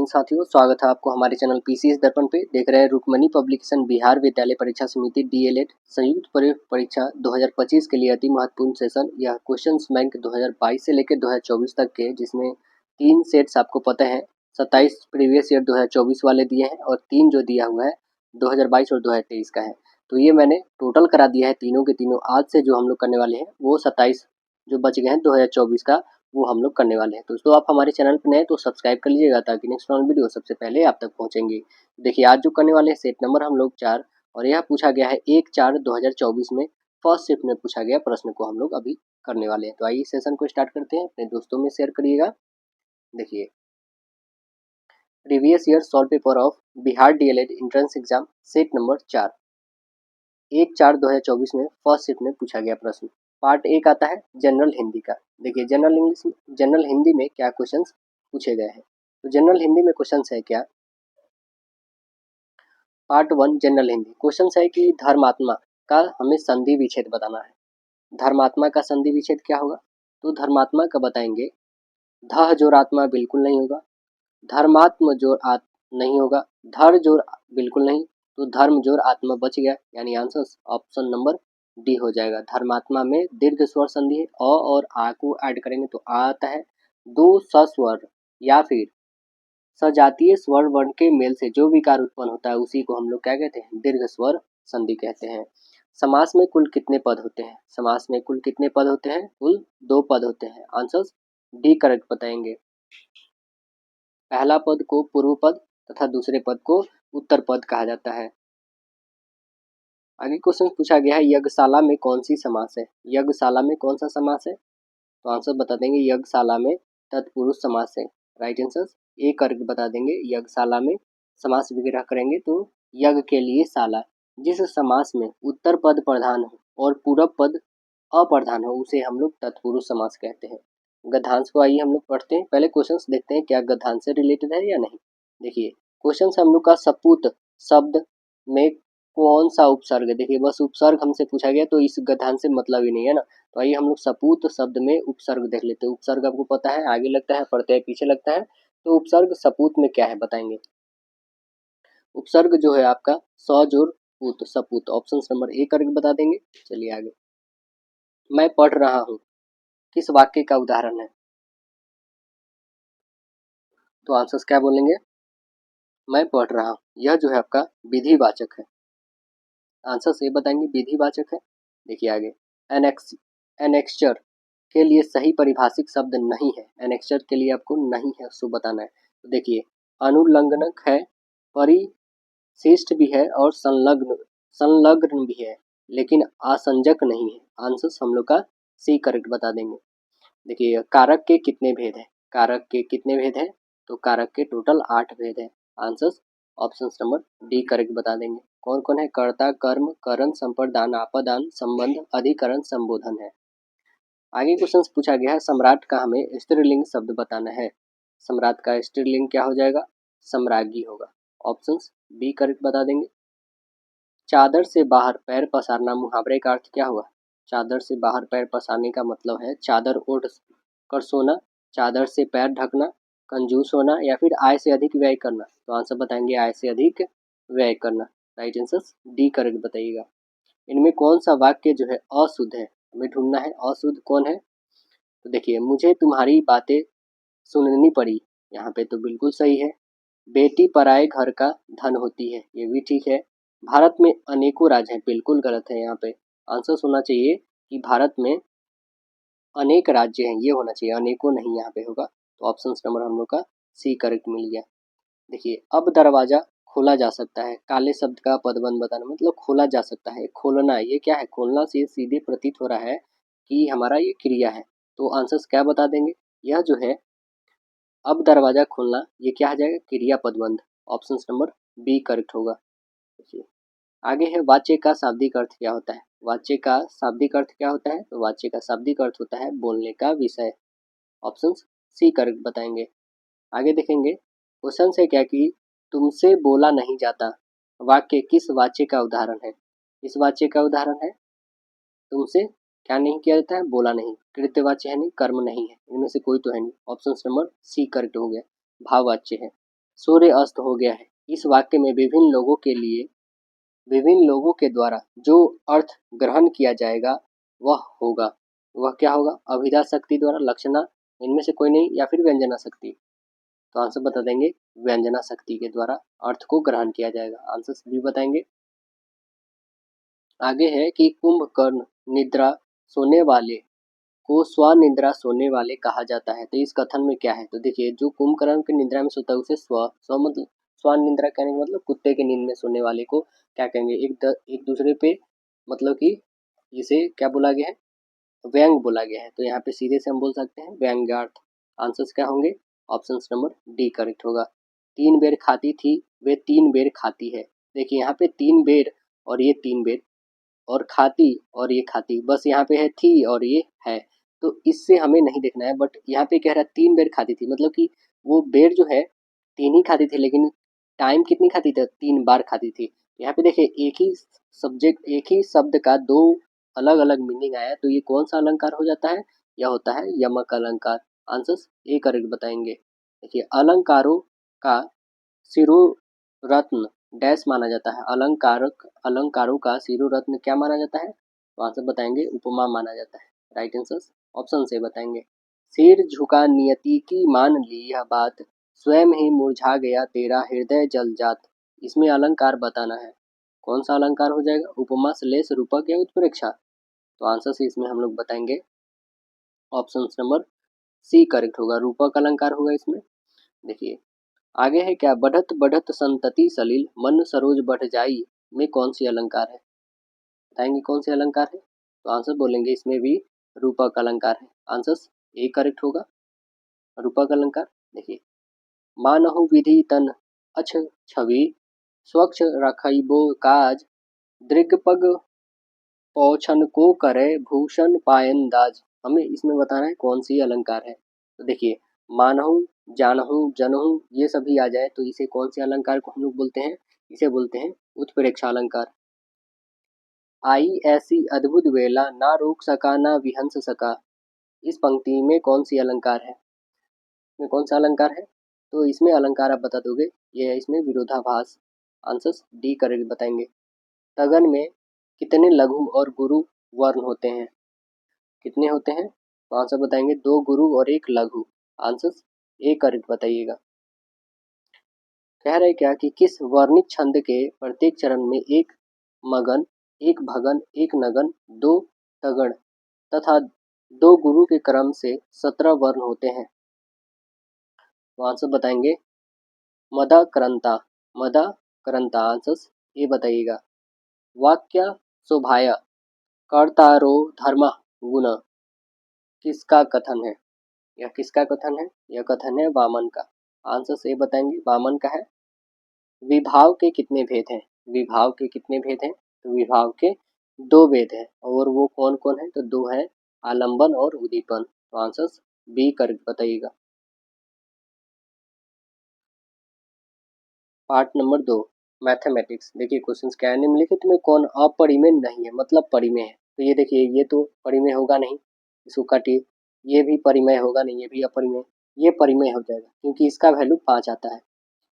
साथियों, स्वागत है आपको हमारे चैनल पीसीएस दर्पण पे। देख रहे हैं रुक्मणी पब्लिकेशन बिहार विद्यालय परीक्षा समिति डीएलएड संयुक्त परीक्षा 2025 के लिए अति महत्वपूर्ण सेशन। यह क्वेश्चंस बैंक 2022 से लेकर 2024 तक के, जिसमें 3 सेट्स आपको पता है 27 प्रीवियस ईयर 2024 वाले दिए हैं और 3 जो दिया हुआ है 2022 और 2023 का है। तो ये मैंने टोटल करा दिया है तीनों के तीनों। आज से जो हम लोग करने वाले हैं वो 27 जो बच गए हैं 2024 का, वो हम लोग करने वाले हैं। दोस्तों आप हमारे चैनल पर नए तो सब्सक्राइब कर लीजिएगा ताकि नेक्स्ट राउंड वीडियो सबसे पहले आप तक पहुंचेंगे। देखिए आज जो करने वाले हैं सेट नंबर हम लोग 4, और यह पूछा गया है 1/4/2024 में फर्स्ट शिफ्ट में पूछा गया प्रश्न को हम लोग अभी करने वाले हैं। तो आइए सेशन को स्टार्ट करते हैं, अपने दोस्तों में शेयर करिएगा। देखिए previous year solve paper of Bihar DElEd entrance exam set number 4 1/4/2024 में फर्स्ट शिफ्ट में पूछा गया प्रश्न। पार्ट 1 आता है जनरल हिंदी का। देखिए जनरल हिंदी में क्या क्वेश्चंस पूछे गए हैं। तो जनरल हिंदी में क्वेश्चंस है क्या, पार्ट 1 जनरल हिंदी क्वेश्चंस है कि धर्मात्मा का हमें संधि विच्छेद बताना है। धर्मात्मा का संधि विच्छेद क्या होगा, तो धर्मात्मा का बताएंगे ध जोर आत्मा बिल्कुल नहीं होगा, धर्मात्म जोर आत्म नहीं होगा, धर जोर बिल्कुल नहीं, तो धर्म जोर आत्मा बच गया, यानी आंसर ऑप्शन नंबर डी हो जाएगा। धर्मात्मा में दीर्घ स्वर संधि है, अ और आ को ऐड करेंगे तो आ आता है। 2 सस्वर या फिर सजातीय स्वर वर्ण के मेल से जो विकार उत्पन्न होता है उसी को हम लोग क्या कहते हैं, दीर्घ स्वर संधि कहते हैं। समास में कुल कितने पद होते हैं, समास में कुल कितने पद होते हैं, कुल 2 पद होते हैं। आंसर डी करेक्ट बताएंगे। पहला पद को पूर्व पद तथा दूसरे पद को उत्तर पद कहा जाता है। आगे क्वेश्चन पूछा गया है यज्ञशाला में कौन सी समास है। यज्ञशाला में कौन सा समास है, तो आंसर बता देंगे यज्ञशाला में तत्पुरुष समास है। राइट आंसर ए करके बता देंगे। यज्ञशाला में समास विग्रह करेंगे तो यज्ञ के लिए शाला। जिस समास में उत्तर पद प्रधान हो और पूर्व पद अप्रधान हो उसे हम लोग तत्पुरुष समास कहते हैं। गद्यांश को आइए हम लोग पढ़ते हैं। पहले क्वेश्चंस देखते हैं क्या गद्यांश से रिलेटेड है या नहीं। देखिए क्वेश्चंस हम लोग का सपूत शब्द में कौन सा उपसर्ग है। देखिए बस उपसर्ग हमसे पूछा गया तो इस गद्यांश से मतलब ही नहीं है ना। तो आइए हम लोग सपूत शब्द में उपसर्ग देख लेते हैं। उपसर्ग आपको पता है, आगे लगता है, पढ़ते हैं पीछे लगता है। तो उपसर्ग सपूत में क्या है बताएंगे। उपसर्ग जो है आपका स जोर पूत सपूत, ऑप्शन नंबर ए करके बता देंगे। चलिए आगे, मैं पढ़ रहा हूँ किस वाक्य का उदाहरण है, तो आंसर्स क्या बोलेंगे, मैं पढ़ रहा हूँ। यह जो है आपका विधिवाचक है। आंसर से बताएंगे विधिवाचक है। देखिए आगे, एनेक्स्चर के लिए सही परिभाषिक शब्द नहीं है। एनेक्स्चर के लिए आपको नहीं है उसको बताना है। तो देखिए अनुलंघनक है, परिशिष्ट भी है और संलग्न भी है, लेकिन आसंजक नहीं है। आंसर हम लोग का सी करेक्ट बता देंगे। देखिए कारक के कितने भेद है, कारक के कितने भेद है, तो कारक के टोटल 8 भेद है। Answer option number D correct बता देंगे। कौन कौन है, कर्ता, कर्म, करण, संप्रदान, आपादान, संबंध, अधिकरण, संबोधन है। आगे क्वेश्चन पूछा गया है सम्राट का हमें स्त्रीलिंग शब्द बताना है। सम्राट का स्त्रीलिंग क्या हो जाएगा, सम्राज्ञी होगा। ऑप्शंस बी करेक्ट बता देंगे। चादर से बाहर पैर पसारना मुहावरे का अर्थ क्या हुआ। चादर से बाहर पैर पसारने का मतलब है चादर ओढ़ कर सोना, चादर से पैर ढकना, कंजूस होना, या फिर आय से अधिक व्यय करना। तो आंसर बताएंगे आय से अधिक व्यय करना। राइट आंसर डी करेक्ट बताइएगा। इनमें कौन सा वाक्य जो है अशुद्ध है, हमें ढूंढना है अशुद्ध कौन है। तो देखिए मुझे तुम्हारी बातें सुननी पड़ी, यहाँ पे तो बिल्कुल सही है। बेटी पराए घर का धन होती है, ये भी ठीक है। भारत में अनेकों राज्य हैं, बिल्कुल गलत है। यहाँ पे आंसर होना चाहिए कि भारत में अनेक राज्य हैं, ये होना चाहिए, अनेकों नहीं यहाँ पे होगा। तो ऑप्शन नंबर हम लोग का सी करेक्ट मिल गया। देखिए अब दरवाजा खोला जा सकता है, काले शब्द का पदबंध बताना मतलब खोला जा सकता है, खोलना, ये क्या है, खोलना से सीधे प्रतीत हो रहा है कि हमारा ये क्रिया है। तो आंसर्स क्या बता देंगे, यह जो है अब दरवाजा खोलना ये क्या आ जाएगा, क्रिया पदबंध। ऑप्शन नंबर बी करेक्ट होगा। देखिए आगे है वाच्य का शाब्दिक अर्थ क्या होता है। वाच्य का शाब्दिक अर्थ क्या होता है, तो वाच्य का शाब्दिक अर्थ होता है बोलने का विषय। ऑप्शन सी करेक्ट बताएंगे। आगे देखेंगे क्वेश्चन से क्या कि तुमसे बोला नहीं जाता वाक्य किस वाच्य का उदाहरण है। इस वाच्य का उदाहरण है तुमसे क्या नहीं किया जाता है, बोला नहीं, कृत्यवाच्य है नहीं, कर्म नहीं है, इनमें से कोई तो है नहीं। ऑप्शन नंबर सी करेक्ट हो गया, भाववाच्य है। सूर्य अस्त हो गया है। इस वाक्य में विभिन्न लोगों के द्वारा जो अर्थ ग्रहण किया जाएगा वह क्या होगा? अभिधा शक्ति द्वारा, लक्षणा इनमें से कोई नहीं, या फिर व्यंजना शक्ति। तो आंसर बता देंगे व्यंजना शक्ति के द्वारा अर्थ को ग्रहण किया जाएगा। आंसर भी बताएंगे। आगे है कि कुंभकर्ण निद्रा सोने वाले को स्वनिद्रा सोने वाले कहा जाता है। तो इस कथन में क्या है? तो देखिए, जो कुंभकर्ण की निद्रा में सोता है उसे स्व मतलब स्वनिद्रा कहने का मतलब कुत्ते की नींद में सोने वाले को क्या कहेंगे? एक दूसरे पे मतलब कि इसे क्या बोला गया है? व्यंग बोला गया है। तो यहाँ पे सीधे से हम बोल सकते हैं व्यंग्यार्थ। आंसर्स क्या होंगे? ऑप्शन नंबर डी करेक्ट होगा। 3 बेर खाती थी वे 3 बेर खाती है। देखिए यहाँ पे 3 बेर और ये 3 बेर और खाती और ये खाती, बस यहाँ पे है थी और ये है। तो इससे हमें नहीं देखना है, बट यहाँ पे कह रहा है 3 बेर खाती थी, मतलब कि वो बेर जो है 3 ही खाती थी, लेकिन टाइम कितनी खाती थी? 3 बार खाती थी। यहाँ पे देखिए एक ही शब्द का 2 अलग अलग मीनिंग आया, तो ये कौन सा अलंकार हो जाता है? यह होता है यमक अलंकार। आंसर्स ए करेक्ट बताएंगे। देखिए, अलंकारों का शिरोरत्न डैश माना जाता है। अलंकारों का शिरोरत्न क्या माना जाता है? तो आंसर बताएंगे उपमा माना जाता है। राइट आंसर ऑप्शन से बताएंगे। सिर झुका नियति की मान ली यह बात, स्वयं ही मुरझा गया तेरा हृदय जल जात। इसमें अलंकार बताना है। कौन सा अलंकार हो जाएगा? उपमा, श्लेष, रूपक या उत्प्रेक्षा? तो आंसर से इसमें हम लोग बताएंगे ऑप्शन नंबर सी करेक्ट होगा, रूपक अलंकार होगा इसमें। देखिए आगे है क्या? बढ़त बढ़त संतति सलिल मन सरोज बढ़ जाई में कौन सी अलंकार है? बताएंगे कौन सी अलंकार है? तो आंसर बोलेंगे इसमें भी रूपक अलंकार है। आंसर ए करेक्ट होगा, रूपक अलंकार। देखिए, मानहु विधि तन अछ छवि स्वच्छ रखइबो काज, दृगपग पौछन को करे भूषण पायन दाज। हमें इसमें बताना है कौन सी अलंकार है। तो देखिए, मानहु, जानहु, जनहु ये सभी आ जाए तो इसे कौन से अलंकार को हम लोग बोलते हैं? इसे बोलते हैं उत्प्रेक्षा अलंकार। आई ऐसी अद्भुत वेला ना रोक सका ना विहंस सका, इस पंक्ति में कौन सी अलंकार है? इसमें कौन सा अलंकार है? तो इसमें अलंकार आप बता दोगे, ये है इसमें विरोधाभास। आंसर डी करेक्ट बताएंगे। तगन में कितने लघु और गुरु वर्ण होते हैं? कितने होते हैं? तो आंसर बताएंगे 2 गुरु और 1 लघु। आंसर ए करेक्ट बताइएगा। कह रहे क्या कि किस वर्णित छंद के प्रत्येक चरण में एक मगन, एक भगन, एक नगन, 2 तगड़ तथा 2 गुरु के क्रम से 17 वर्ण होते हैं? तो आंसर बताएंगे मदा करंता। आंसर ये बताइएगा। वाक्य शोभाया कर्तारो धर्म गुण किसका कथन है? यह किसका कथन है? यह कथन है वामन का। आंसर से बताएंगे वामन का है। विभाव के कितने भेद हैं? विभाव के कितने भेद हैं? तो विभाव के 2 भेद हैं, और वो कौन कौन है? तो 2 है, आलंबन और उद्दीपन। तो आंसर बी करेक्ट बताइएगा। Part number 2 mathematics. देखिए क्वेश्चंस क्या है? निम्नलिखित में कौन अपरिमेय नहीं है, मतलब परिमेय है? तो ये देखिए, ये तो परिमेय होगा नहीं, इसको काटिए। ये भी परिमेय होगा नहीं, ये भी अपरिमेय। ये परिमेय हो जाएगा क्योंकि इसका वैल्यू 5 आता है,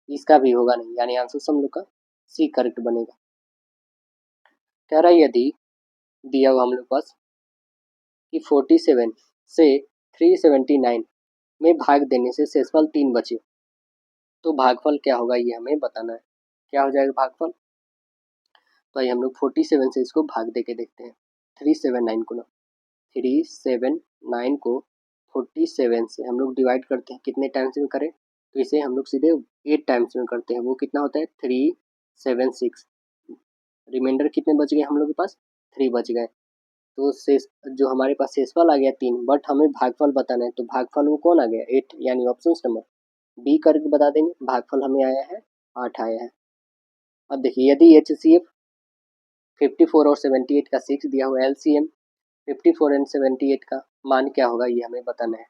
इसका भी होगा नहीं, यानी आंसर हम लोग का सी करेक्ट बनेगा। कह रहा है यदि दिया हुआ हम लोग पास कि 47 से 379 में भाग देने से शेषफल 3 बचे, तो भागफल क्या होगा ये हमें बताना है। क्या हो जाएगा भागफल? तो आइए हम लोग 47 से इसको भाग दे के देखते हैं। 379 को ना 379 को 47 से हम लोग डिवाइड करते हैं, कितने टाइम्स में करें? तो इसे हम लोग सीधे 8 टाइम्स में करते हैं। वो कितना होता है? 376। रिमाइंडर कितने बच गए हम लोग के पास? 3 बच गए। तो शेष जो हमारे पास शेषफल आ गया 3, बट हमें भागफल बताना है। तो भागफल वो कौन आ गया? 8, यानी ऑप्शन नंबर बी करके बता देंगे। भागफल हमें आया है 8 आया है। अब देखिए, यदि HCF 54 और 78 का 6 दिया हुआ, LCM 54 एंड 78 का मान क्या होगा ये हमें बताना है।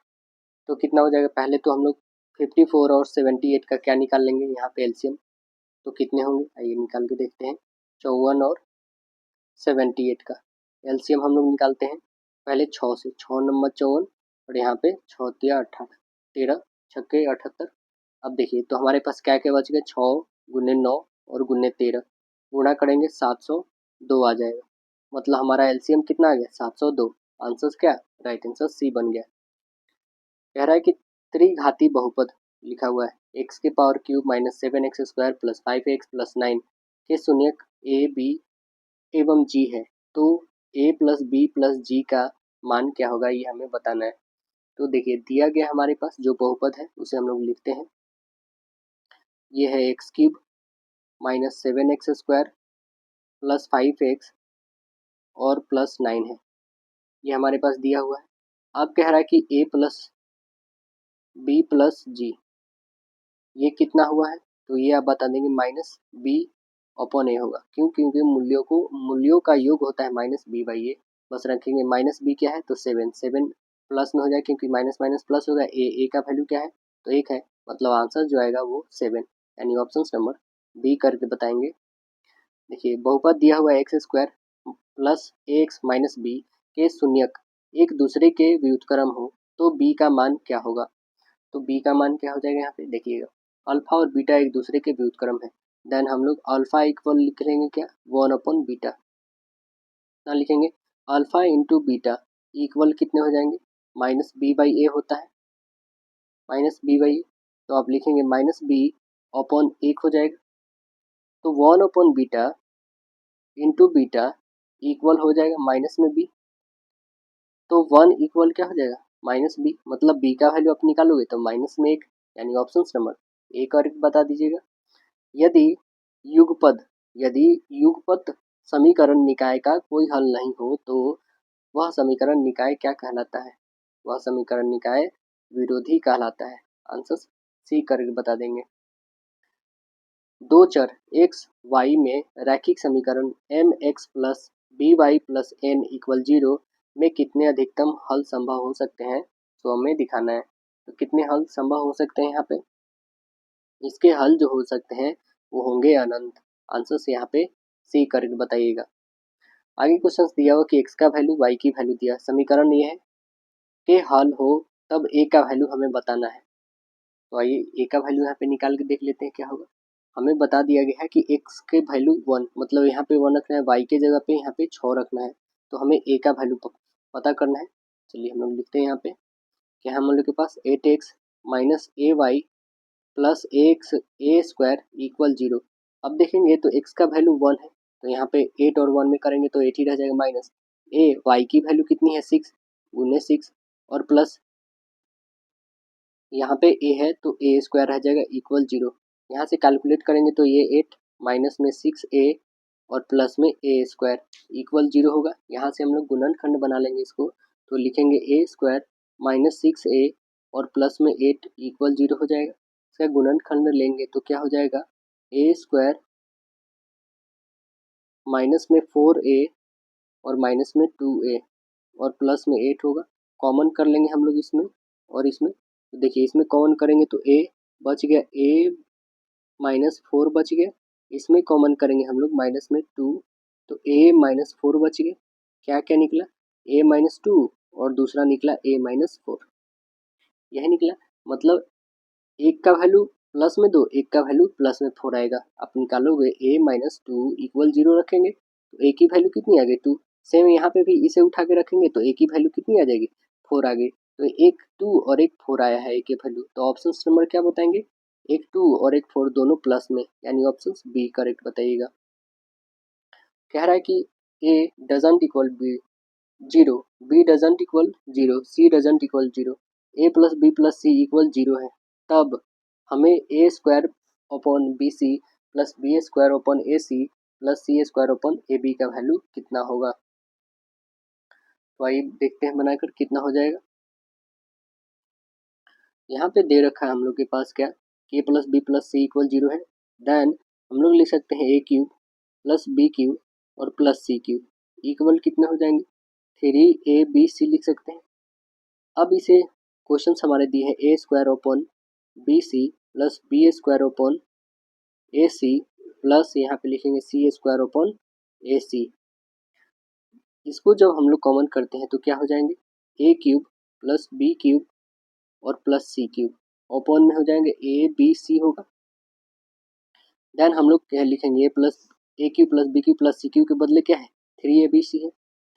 तो कितना हो जाएगा? पहले तो हम लोग 54 और 78 का क्या निकाल लेंगे यहाँ पे LCM, तो कितने होंगे आइए निकाल के देखते हैं। 54 और 78 का LCM हम लोग निकालते हैं पहले 6 से। 6 नंबर 54 और यहाँ पे 6 तिया 18, 13 छक्के 78, अब देखिए तो हमारे पास क्या क्या बच गए, 6 गुने 9 और गुने 13, गुणा करेंगे 702 आ जाएगा। मतलब हमारा एलसीएम कितना आ गया, 702। आंसर क्या, राइट आंसर सी बन गया। कह रहा है कि त्रिघाती बहुपद लिखा हुआ है एक्स के power cube minus 7x² plus 5x plus 9 के शून्यक ए बी एवं जी है, तो a प्लस बी प्लस जी का मान क्या होगा, ये हमें बताना है। तो देखिए दिया गया हमारे पास जो बहुपद है उसे हम लोग लिखते हैं। ये है x cube minus 7x² plus 5x और प्लस 9 है, ये हमारे पास दिया हुआ है। अब कह रहा है कि a प्लस बी प्लस जी, ये कितना हुआ है, तो ये आप बता देंगे माइनस बी अपॉन ए होगा। क्यों, क्योंकि मूल्यों का योग होता है माइनस बी बाई ए। बस रखेंगे माइनस बी क्या है, तो 7 प्लस में हो जाए, क्योंकि माइनस माइनस प्लस होगा। ए का वैल्यू क्या है, तो 1 है, मतलब आंसर जो आएगा वो 7, यानी ऑप्शन नंबर बी करके बताएंगे। देखिए बहुपद दिया हुआ है x² plus x minus B के शून्यक एक दूसरे के व्युत्क्रम हो, तो b का मान क्या होगा। तो b का मान क्या हो जाएगा, यहाँ पे देखिएगा अल्फा और बीटा एक दूसरे के व्युत्क्रम है, देन हम लोग अल्फा इक्वल लिख लेंगे क्या, 1/बीटा। ना लिखेंगे अल्फा इंटू बीटा इक्वल कितने हो जाएंगे, माइनस बी बाई ए होता है, माइनस बी बाई ए, तो आप लिखेंगे माइनस बी अपॉन 1 हो जाएगा। तो 1/बीटा इंटू बीटा इक्वल हो जाएगा माइनस में बी, तो 1 इक्वल क्या हो जाएगा, माइनस बी, मतलब बी का वैल्यू आप निकालोगे तो माइनस में 1, यानी ऑप्शन नंबर ए करके बता दीजिएगा। यदि यदि युगपत समीकरण निकाय का कोई हल नहीं हो, तो वह समीकरण निकाय क्या कहलाता है, वह समीकरण निकाय विरोधी कहलाता है। आंसर सी करके बता देंगे। दो चर x y में रैखिक समीकरण mx plus B Y plus N equal 0 में कितने अधिकतम हल संभव हो सकते हैं, तो हमें दिखाना है। तो कितने हल संभव हो सकते हैं, यहाँ पे इसके हल जो हो सकते हैं वो होंगे अनंत। आंसर से यहाँ पे सी करके बताइएगा। आगे क्वेश्चन दिया हुआ कि x का वैल्यू y की वैल्यू दिया, समीकरण ये है कि हल हो तब a का वैल्यू हमें बताना है। तो आइए a का वैल्यू यहाँ पे निकाल के देख लेते हैं क्या होगा। हमें बता दिया गया है कि x के वैल्यू 1, मतलब यहाँ पे 1 रखना है, y के जगह पे यहाँ पे 6 रखना है, तो हमें a का वैल्यू पता करना है। चलिए हम लोग लिखते हैं यहाँ पे कि हम लोग के पास 8x माइनस ए वाई प्लस ए स्क्वायर इक्वल 0। अब देखेंगे तो x का वैल्यू 1 है, तो यहाँ पे 8 और 1 में करेंगे तो 8 ही रह जाएगा, माइनस ए वाई की वैल्यू कितनी है 6 गुने 6 और प्लस यहाँ पे a है तो ए स्क्वायर रह जाएगा इक्वल 0। यहाँ से कैलकुलेट करेंगे तो ये 8 माइनस में 6a और प्लस में ए स्क्वायर इक्वल 0 होगा। यहाँ से हम लोग गुणनखंड बना लेंगे इसको, तो लिखेंगे ए स्क्वायर माइनस 6a और प्लस में 8 इक्वल 0 हो जाएगा। इसका गुणनखंड लेंगे तो क्या हो जाएगा, ए स्क्वायर माइनस में 4a और माइनस में 2a और प्लस में 8 होगा। कॉमन कर लेंगे हम लोग इसमें और इसमें, तो देखिए इसमें कॉमन करेंगे तो a बच गया, a माइनस 4 बच गया, इसमें कॉमन करेंगे हम लोग माइनस में 2, तो a माइनस 4 बच गया। क्या क्या निकला, a माइनस 2 और दूसरा निकला a माइनस 4, यही निकला। मतलब एक का वैल्यू प्लस में 2, एक का वैल्यू प्लस में 4 आएगा। आप निकालोगे a माइनस 2 इक्वल 0 रखेंगे तो a की वैल्यू कितनी आ गई 2। सेम यहाँ पे भी इसे उठा के रखेंगे तो a की वैल्यू कितनी आ जाएगी 4 आ गई। तो एक 2 और एक 4 आया है a की वैल्यू, तो ऑप्शन नंबर क्या बताएंगे, एक 2 और एक 4 दोनों प्लस में, यानी ऑप्शन बी करेक्ट बताइएगा। कह रहा है कि a doesn't equal b 0, b doesn't equal 0, c doesn't equal 0, a plus b plus c equal 0 है, तब हमें a square upon b c plus B square upon a c plus c square upon a b का value कितना होगा। तो आइए देखते हैं बनाकर कितना हो जाएगा। यहाँ पे दे रखा है हम लोग के पास क्या, के plus b plus c equal 0 है, देन हम लोग लिख सकते हैं ए क्यूब प्लस बी क्यूब और प्लस सी क्यूब इक्वल कितने हो जाएंगे, 3ab लिख सकते हैं। अब इसे क्वेश्चन हमारे दिए हैं a square upon b c plus B square upon a c plus यहाँ पे लिखेंगे सी स्क्वायर अपॉन ए सी। इसको जब हम लोग कॉमन करते हैं तो क्या हो जाएंगे, ए क्यूब प्लस बी क्यूब और प्लस सी क्यूब। अपॉन में हो जाएंगे ए बी सी होगा। देन हम लोग क्या लिखेंगे, a cube plus b cube plus c cube के बदले क्या है, 3abc है,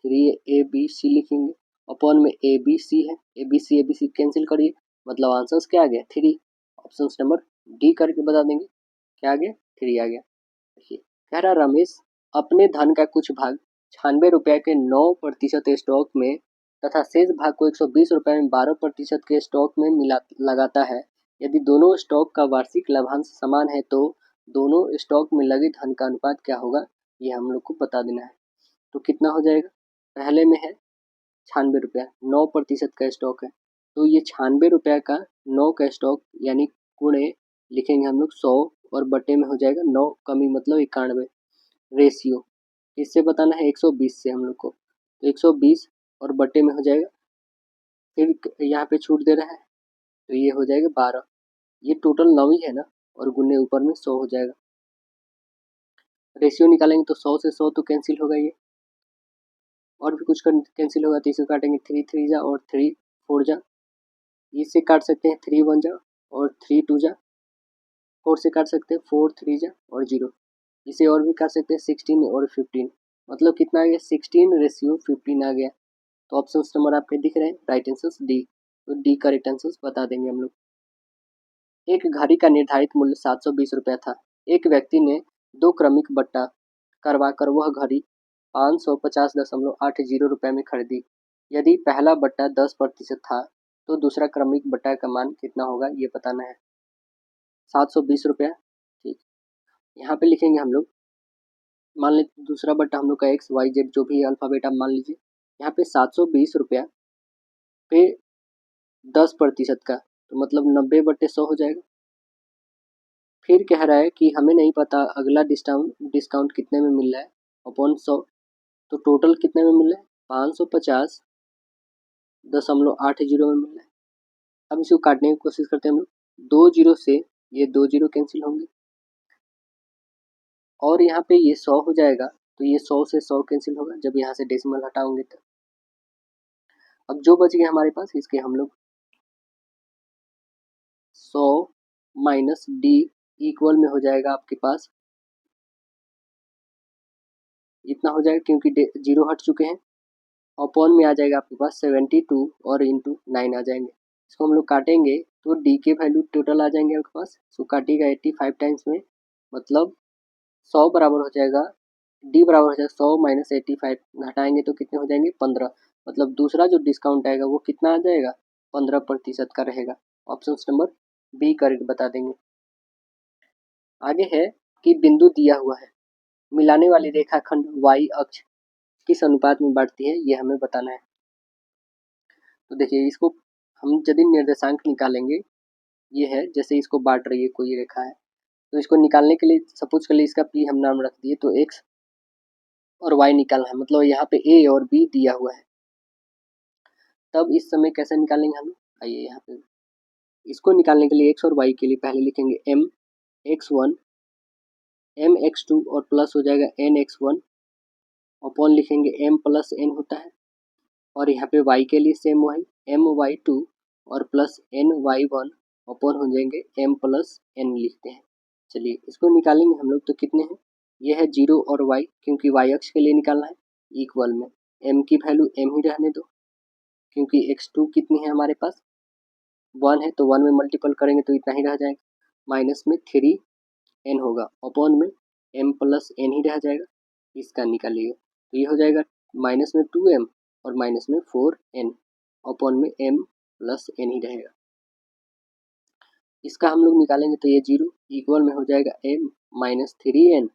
3abc लिखेंगे। अपॉन में ए बी सी है, ए बी सी कैंसिल करिए, मतलब आंसर क्या आ गया 3। ऑप्शन नंबर डी करके बता देंगे, क्या आ गया 3 आ गया। देखिए कह रहा रमेश अपने धन का कुछ भाग 96 रुपये के 9% स्टॉक में तथा शेष भाग को 120 रुपये में 12% के स्टॉक में मिला लगाता है। यदि दोनों स्टॉक का वार्षिक लाभांश समान है तो दोनों स्टॉक में लगे धन का अनुपात क्या होगा, ये हम लोग को बता देना है। तो कितना हो जाएगा, पहले में है 96 रुपया, 9% का स्टॉक है, तो ये 96 रुपया का 9 का स्टॉक यानी गुणे लिखेंगे हम लोग 100 और बटे में हो जाएगा 9 कमी मतलब 91 रेशियो। इससे बताना है 120 से हम लोग को, तो 120 और बटे में हो जाएगा, फिर यहाँ पे छूट दे रहा है तो ये हो जाएगा 12। ये टोटल 9 ही है ना, और गुने ऊपर में 100 हो जाएगा। रेशियो निकालेंगे तो 100 से 100 तो कैंसिल होगा ये, और भी कुछ कैंसिल होगा तो इसे काटेंगे 3 3 जा और 3 4 जा, इससे काट सकते हैं 3 1 जा और 3 2 जा, 4 से काट सकते हैं 4 3 जा और 0, इसे और भी काट सकते हैं 16 और 15, मतलब कितना आ गया 16:15 आ गया। तो ऑप्शन नंबर आपके दिख रहे हैं, राइट आंसर डी, तो डी करेक्ट आंसर बता देंगे हम लोग। एक घड़ी का निर्धारित मूल्य 720 रुपया था। एक व्यक्ति ने 2 क्रमिक बट्टा करवाकर वह घड़ी 550.80 रुपये में खरीदी। यदि पहला बट्टा 10% था तो दूसरा क्रमिक बट्टा का मान कितना होगा, ये बताना है। 720 रुपया, ठीक, यहाँ पे लिखेंगे हम लोग, मान लीजिए दूसरा बट्टा हम लोग का एक्स वाई जेड जो भी अल्फ़ाबेट आप मान लीजिए, यहाँ पे 720 रुपया पे 10% का, तो मतलब 90/100 हो जाएगा। फिर कह रहा है कि हमें नहीं पता अगला डिस्काउंट कितने में मिल रहा है अपॉन 100, तो टोटल कितने में मिल रहा है 550.80 में मिल रहा है। अब इसको काटने की कोशिश करते हैं हम लोग, 2 जीरो से ये 2 जीरो कैंसिल होंगे और यहाँ पे ये 100 हो जाएगा, तो ये 100 से 100 कैंसिल होगा जब यहाँ से डेसिमल हटाओगे तो। अब जो बच गया हमारे पास इसके हम लोग 100 माइनस डी इक्वल में हो जाएगा आपके पास इतना हो जाएगा, क्योंकि जीरो हट चुके हैं, अपॉन में आ जाएगा आपके पास 72 और इंटू 9 आ जाएंगे। इसको हम लोग काटेंगे तो डी के वैल्यू टोटल आ जाएंगे आपके पास, इसको काटिएगा 85 टाइम्स में, मतलब 100 बराबर हो जाएगा, डी बराबर हो जाएगा 100 माइनस 85, हटाएंगे तो कितने हो जाएंगे 15, मतलब दूसरा जो डिस्काउंट आएगा वो कितना आ जाएगा 15% का रहेगा। ऑप्शन नंबर बी करेक्ट बता देंगे। आगे है कि बिंदु दिया हुआ है, मिलाने वाली रेखाखंड वाई अक्ष किस अनुपात में बढ़ती है, ये हमें बताना है। तो देखिए इसको हम यदि निर्देशांक निकालेंगे, ये है जैसे इसको बांट रही है कोई रेखा है, तो इसको निकालने के लिए सपोज कर लिए इसका पी हम नाम रख दिए, तो एक्स और वाई निकालना है, मतलब यहाँ पे ए और बी दिया हुआ है, तब इस समय कैसे निकालेंगे हम, आइए यहाँ पे इसको निकालने के लिए एक्स और वाई के लिए पहले लिखेंगे एम x1 एम x2 और प्लस हो जाएगा एन x1 अपॉन लिखेंगे एम प्लस एन होता है, और यहाँ पे y के लिए सेम वही एम y2 और प्लस एन y1 अपॉन हो जाएंगे एम प्लस एन लिखते हैं। चलिए इसको निकालेंगे हम लोग, तो कितने हैं, ये है 0 और y, क्योंकि y अक्ष के लिए निकालना है, इक्वल में m की वैल्यू m ही रहने दो, क्योंकि x2 कितनी है हमारे पास 1 है, तो 1 में मल्टीपल करेंगे तो इतना ही रह जाएगा, माइनस में 3n होगा, अपॉन में m प्लस n ही रह जाएगा, इसका निकालिएगा तो ये हो जाएगा माइनस में 2m और माइनस में 4n अपॉन में m प्लस n ही रहेगा। इसका हम लोग निकालेंगे तो ये 0 इक्वल में हो जाएगा m माइनस 3n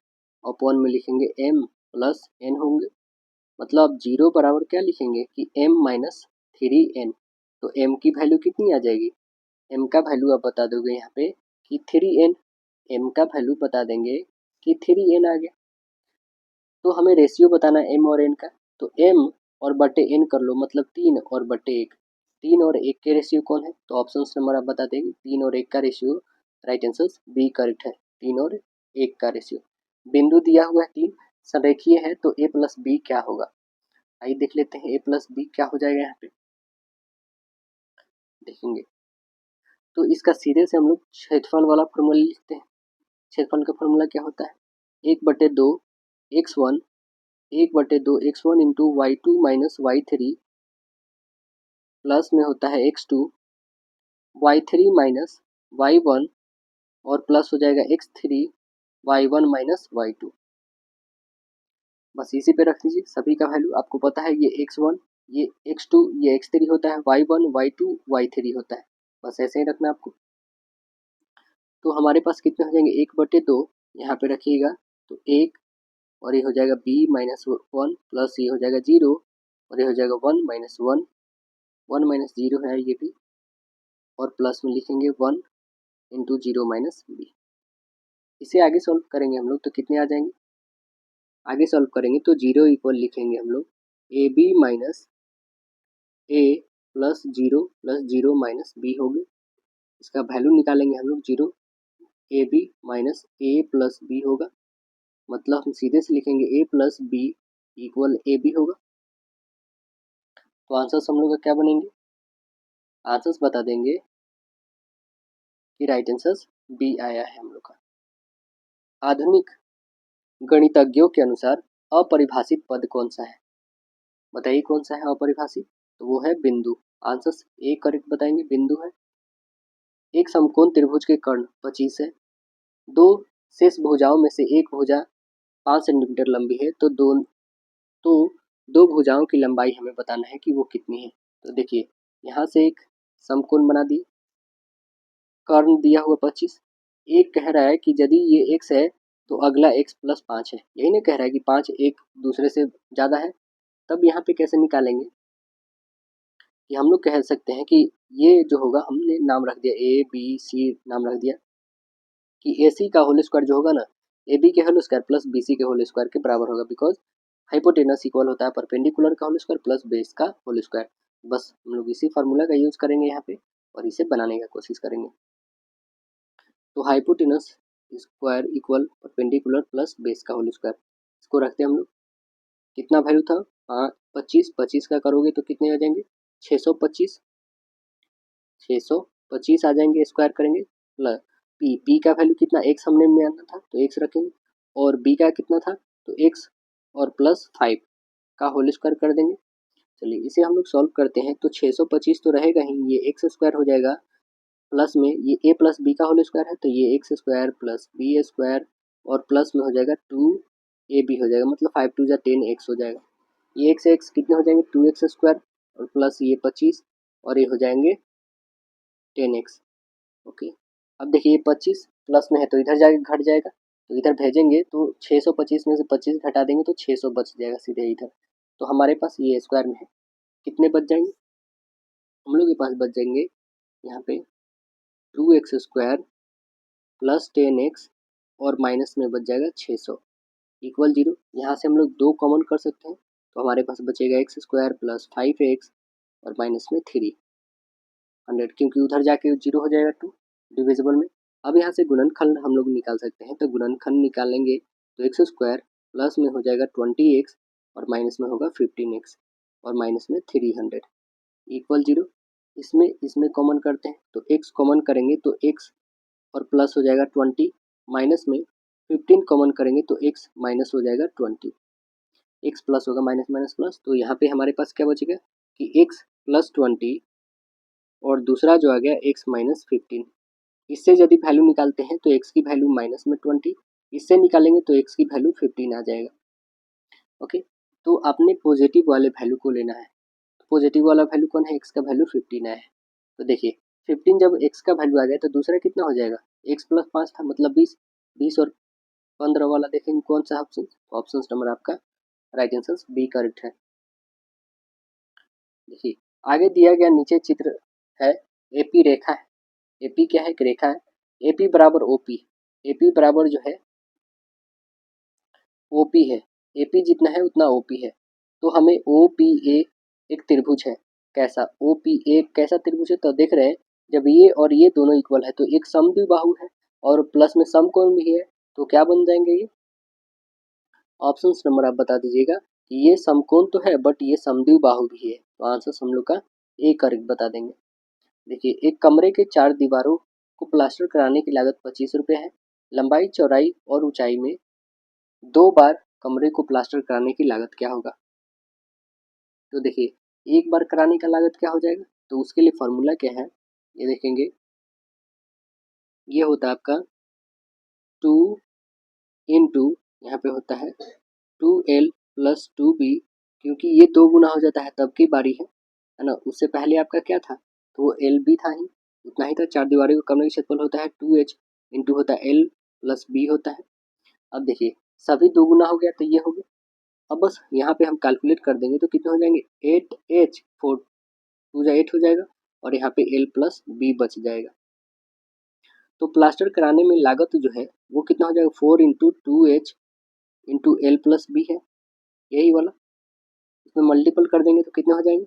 अपॉन में लिखेंगे m प्लस n होंगे, मतलब 0 बराबर क्या लिखेंगे कि m माइनस 3n, तो m की वैल्यू कितनी आ जाएगी, m का वैल्यू आप बता दोगे यहाँ पे कि 3n, m का वैल्यू बता देंगे कि 3n आ गया। तो हमें रेशियो बताना है m और n का, तो m और बटे n कर लो, मतलब 3 और बटे 1, 3 और 1 के रेशियो कौन है, तो ऑप्शन नंबर आप बता देंगे 3 और 1 का ratio, right answer B correct है, 3 और 1 का रेशियो। बिंदु दिया हुआ है 3, संरेखीय है, तो a प्लस बी क्या होगा, आइए देख लेते हैं a प्लस बी क्या हो जाएगा। यहाँ पे देखेंगे तो इसका सीधे से हम लोग क्षेत्रफल वाला फॉर्मूला लिखते हैं। क्षेत्रफल का फॉर्मूला क्या होता है, 1/2 x1 1/2 x1 into y2 minus y3 plus में होता है x2 y3 माइनस y1 और प्लस हो जाएगा x3 y1 माइनस y2। बस इसी पे रख दीजिए सभी का वैल्यू। आपको पता है ये x1 ये x2 ये x3 होता है, y1 y2 y3 होता है, बस ऐसे ही रखना आपको। तो हमारे पास कितने हो जाएंगे, 1/2 यहाँ पे रखिएगा तो 1 और ये हो जाएगा b माइनस 1 प्लस ये हो जाएगा 0 और ये हो जाएगा 1 माइनस 1 1 माइनस 0 है ये भी, और प्लस में लिखेंगे 1 इंटू 0 माइनस b। इसे आगे सॉल्व करेंगे हम लोग तो कितने आ जाएंगे, आगे सॉल्व करेंगे तो 0 इक्वल लिखेंगे हम लोग a b minus a plus 0 minus b होगी। इसका वैल्यू निकालेंगे हम लोग 0 a b minus a plus b होगा, मतलब हम सीधे से लिखेंगे a plus b equal a b होगा। तो आंसर्स हम लोग का क्या बनेंगे, आंसर्स बता देंगे कि राइट आंसर्स बी आया है हम लोग का। आधुनिक गणितज्ञों के अनुसार अपरिभाषित पद कौन सा है, बताइए कौन सा है अपरिभाषित, तो वो है बिंदु। आंसर्स ए करेक्ट बताएंगे, बिंदु है। एक समकोण त्रिभुज के कर्ण 25 है, दो शेष भुजाओं में से एक भुजा 5 सेंटीमीटर लंबी है, तो दो भुजाओं की लंबाई हमें बताना है कि वो कितनी है। तो देखिए यहाँ से एक समकोण बना दी, कर्ण दिया हुआ 25, एक कह रहा है कि यदि ये x है तो अगला x प्लस 5 है, यही नहीं कह रहा है कि 5 एक दूसरे से ज़्यादा है। तब यहाँ पे कैसे निकालेंगे कि हम लोग कह सकते हैं कि ये जो होगा, हमने नाम रख दिया ए बी सी नाम रख दिया कि ए सी का होल स्क्वायर जो होगा ना, ए बी के whole square plus B C के होल स्क्वायर के बराबर होगा, बिकॉज हाइपोटेनस इक्वल होता है परपेंडिकुलर का होल स्क्वायर प्लस बेस का होल स्क्वायर। बस हम लोग इसी फार्मूला का यूज करेंगे यहाँ पे और इसे बनाने का कोशिश करेंगे। तो hypotenuse square equal perpendicular plus base का होल स्क्वायर, इसको रखते हैं हम लोग। कितना वैल्यू था, 25 का करोगे तो कितने आ जाएंगे 625 625 आ जाएंगे, स्क्वायर करेंगे प्लस पी का वैल्यू कितना, एक्स हमने में आना था तो एक्स रखेंगे, और बी का कितना था तो एक्स और प्लस 5 का होल स्क्वायर कर देंगे। चलिए इसे हम लोग सॉल्व करते हैं तो 625 तो रहेगा ही, ये एक्स स्क्वायर हो जाएगा प्लस में ये ए प्लस बी का होल स्क्वायर है तो ये X square plus B square और प्लस में हो जाएगा 2 ए बी हो जाएगा, मतलब 5 2 10 एक्स हो जाएगा। ये एक्स कितने हो जाएंगे 2x स्क्वायर और प्लस ये 25 और ये हो जाएंगे 10x। ओके, अब देखिए ये 25 प्लस में है तो इधर जाके घट जाएगा, तो इधर भेजेंगे तो 625 में से 25 घटा देंगे तो 600 बच जाएगा सीधे इधर। तो हमारे पास ये स्क्वायर में है, कितने बच जाएंगे, हम लोग के पास बच जाएंगे यहाँ पे 2x स्क्वायर प्लस 10x और माइनस में बच जाएगा 600 इक्वल 0। यहाँ से हम लोग 2 कॉमन कर सकते हैं तो हमारे पास बचेगा एक्स स्क्वायर प्लस 5x और माइनस में 300, क्योंकि उधर जाके 0 हो जाएगा 2 डिविजिबल में। अब यहाँ से गुणनखंड हम लोग निकाल सकते हैं, तो गुणनखंड निकालेंगे तो एक्स स्क्वायर प्लस में हो जाएगा 20x और माइनस में होगा 15x और माइनस में 300 इक्वल 0। इसमें कॉमन करते हैं तो x कॉमन करेंगे तो x और प्लस हो जाएगा 20, माइनस में 15 कॉमन करेंगे तो x माइनस हो जाएगा 20, x प्लस होगा माइनस माइनस प्लस, तो यहाँ पे हमारे पास क्या बचेगा कि x प्लस 20 और दूसरा जो आ गया x माइनस 15। इससे यदि वैल्यू निकालते हैं तो x की वैल्यू माइनस में 20, इससे निकालेंगे तो x की वैल्यू 15 आ जाएगा। ओके, तो आपने पॉजिटिव वाले वैल्यू को लेना है, तो पॉजिटिव वाला वैल्यू कौन है, x का वैल्यू 15 है। तो देखिए 15 जब x का वैल्यू आ गया तो दूसरा कितना हो जाएगा, x प्लस 5 था मतलब 20, 20 और 15 वाला देखेंगे कौन सा ऑप्शन, ऑप्शन नंबर आपका राइट आंसर बी करेक्ट है। देखिए आगे दिया गया नीचे चित्र है, एपी रेखा है, एपी क्या है, एक रेखा है, एपी बराबर ओपी, एपी बराबर जो है ओपी है, एपी जितना है उतना ओपी है। तो हमें ओ पी ए एक त्रिभुज है, कैसा ओ पी ए कैसा त्रिभुज है, तो देख रहे हैं जब ये और ये दोनों इक्वल है तो एक समद्विबाहु है और प्लस में समकोण भी है, तो क्या बन जाएंगे ये ऑप्शंस नंबर आप बता दीजिएगा कि ये समकोण तो है बट ये समद्विबाहु भी है, तो आंसर हम लोग का ए करेक्ट बता देंगे। देखिए एक कमरे के 4 दीवारों को प्लास्टर कराने की लागत 25 रुपये है। लंबाई, चौड़ाई और ऊंचाई में 2 बार कमरे को प्लास्टर कराने की लागत क्या होगा? तो देखिए एक बार कराने का लागत क्या हो जाएगा, तो उसके लिए फॉर्मूला क्या है ये देखेंगे। ये होता है आपका 2 इंटू यहाँ पे होता है 2L प्लस 2B, क्योंकि ये 2 गुना हो जाता है तब की बारी है ना। उससे पहले आपका क्या था, तो वो LB था ही, उतना ही था। 4 दीवारों का कमरे का क्षेत्रफल होता है 2H इंटू होता है L प्लस B होता है। अब देखिए सभी 2 गुना हो गया तो ये हो गया। अब बस यहाँ पे हम कैलकुलेट कर देंगे तो कितने हो जाएंगे, 8H 4 2 जा 8 हो जाएगा और यहाँ पे L प्लस B बच जाएगा। तो प्लास्टर कराने में लागत जो है वो कितना हो जाएगा, 4 into 2H into L plus B है यही वाला। इसमें मल्टीपल कर देंगे तो कितने हो जाएंगे,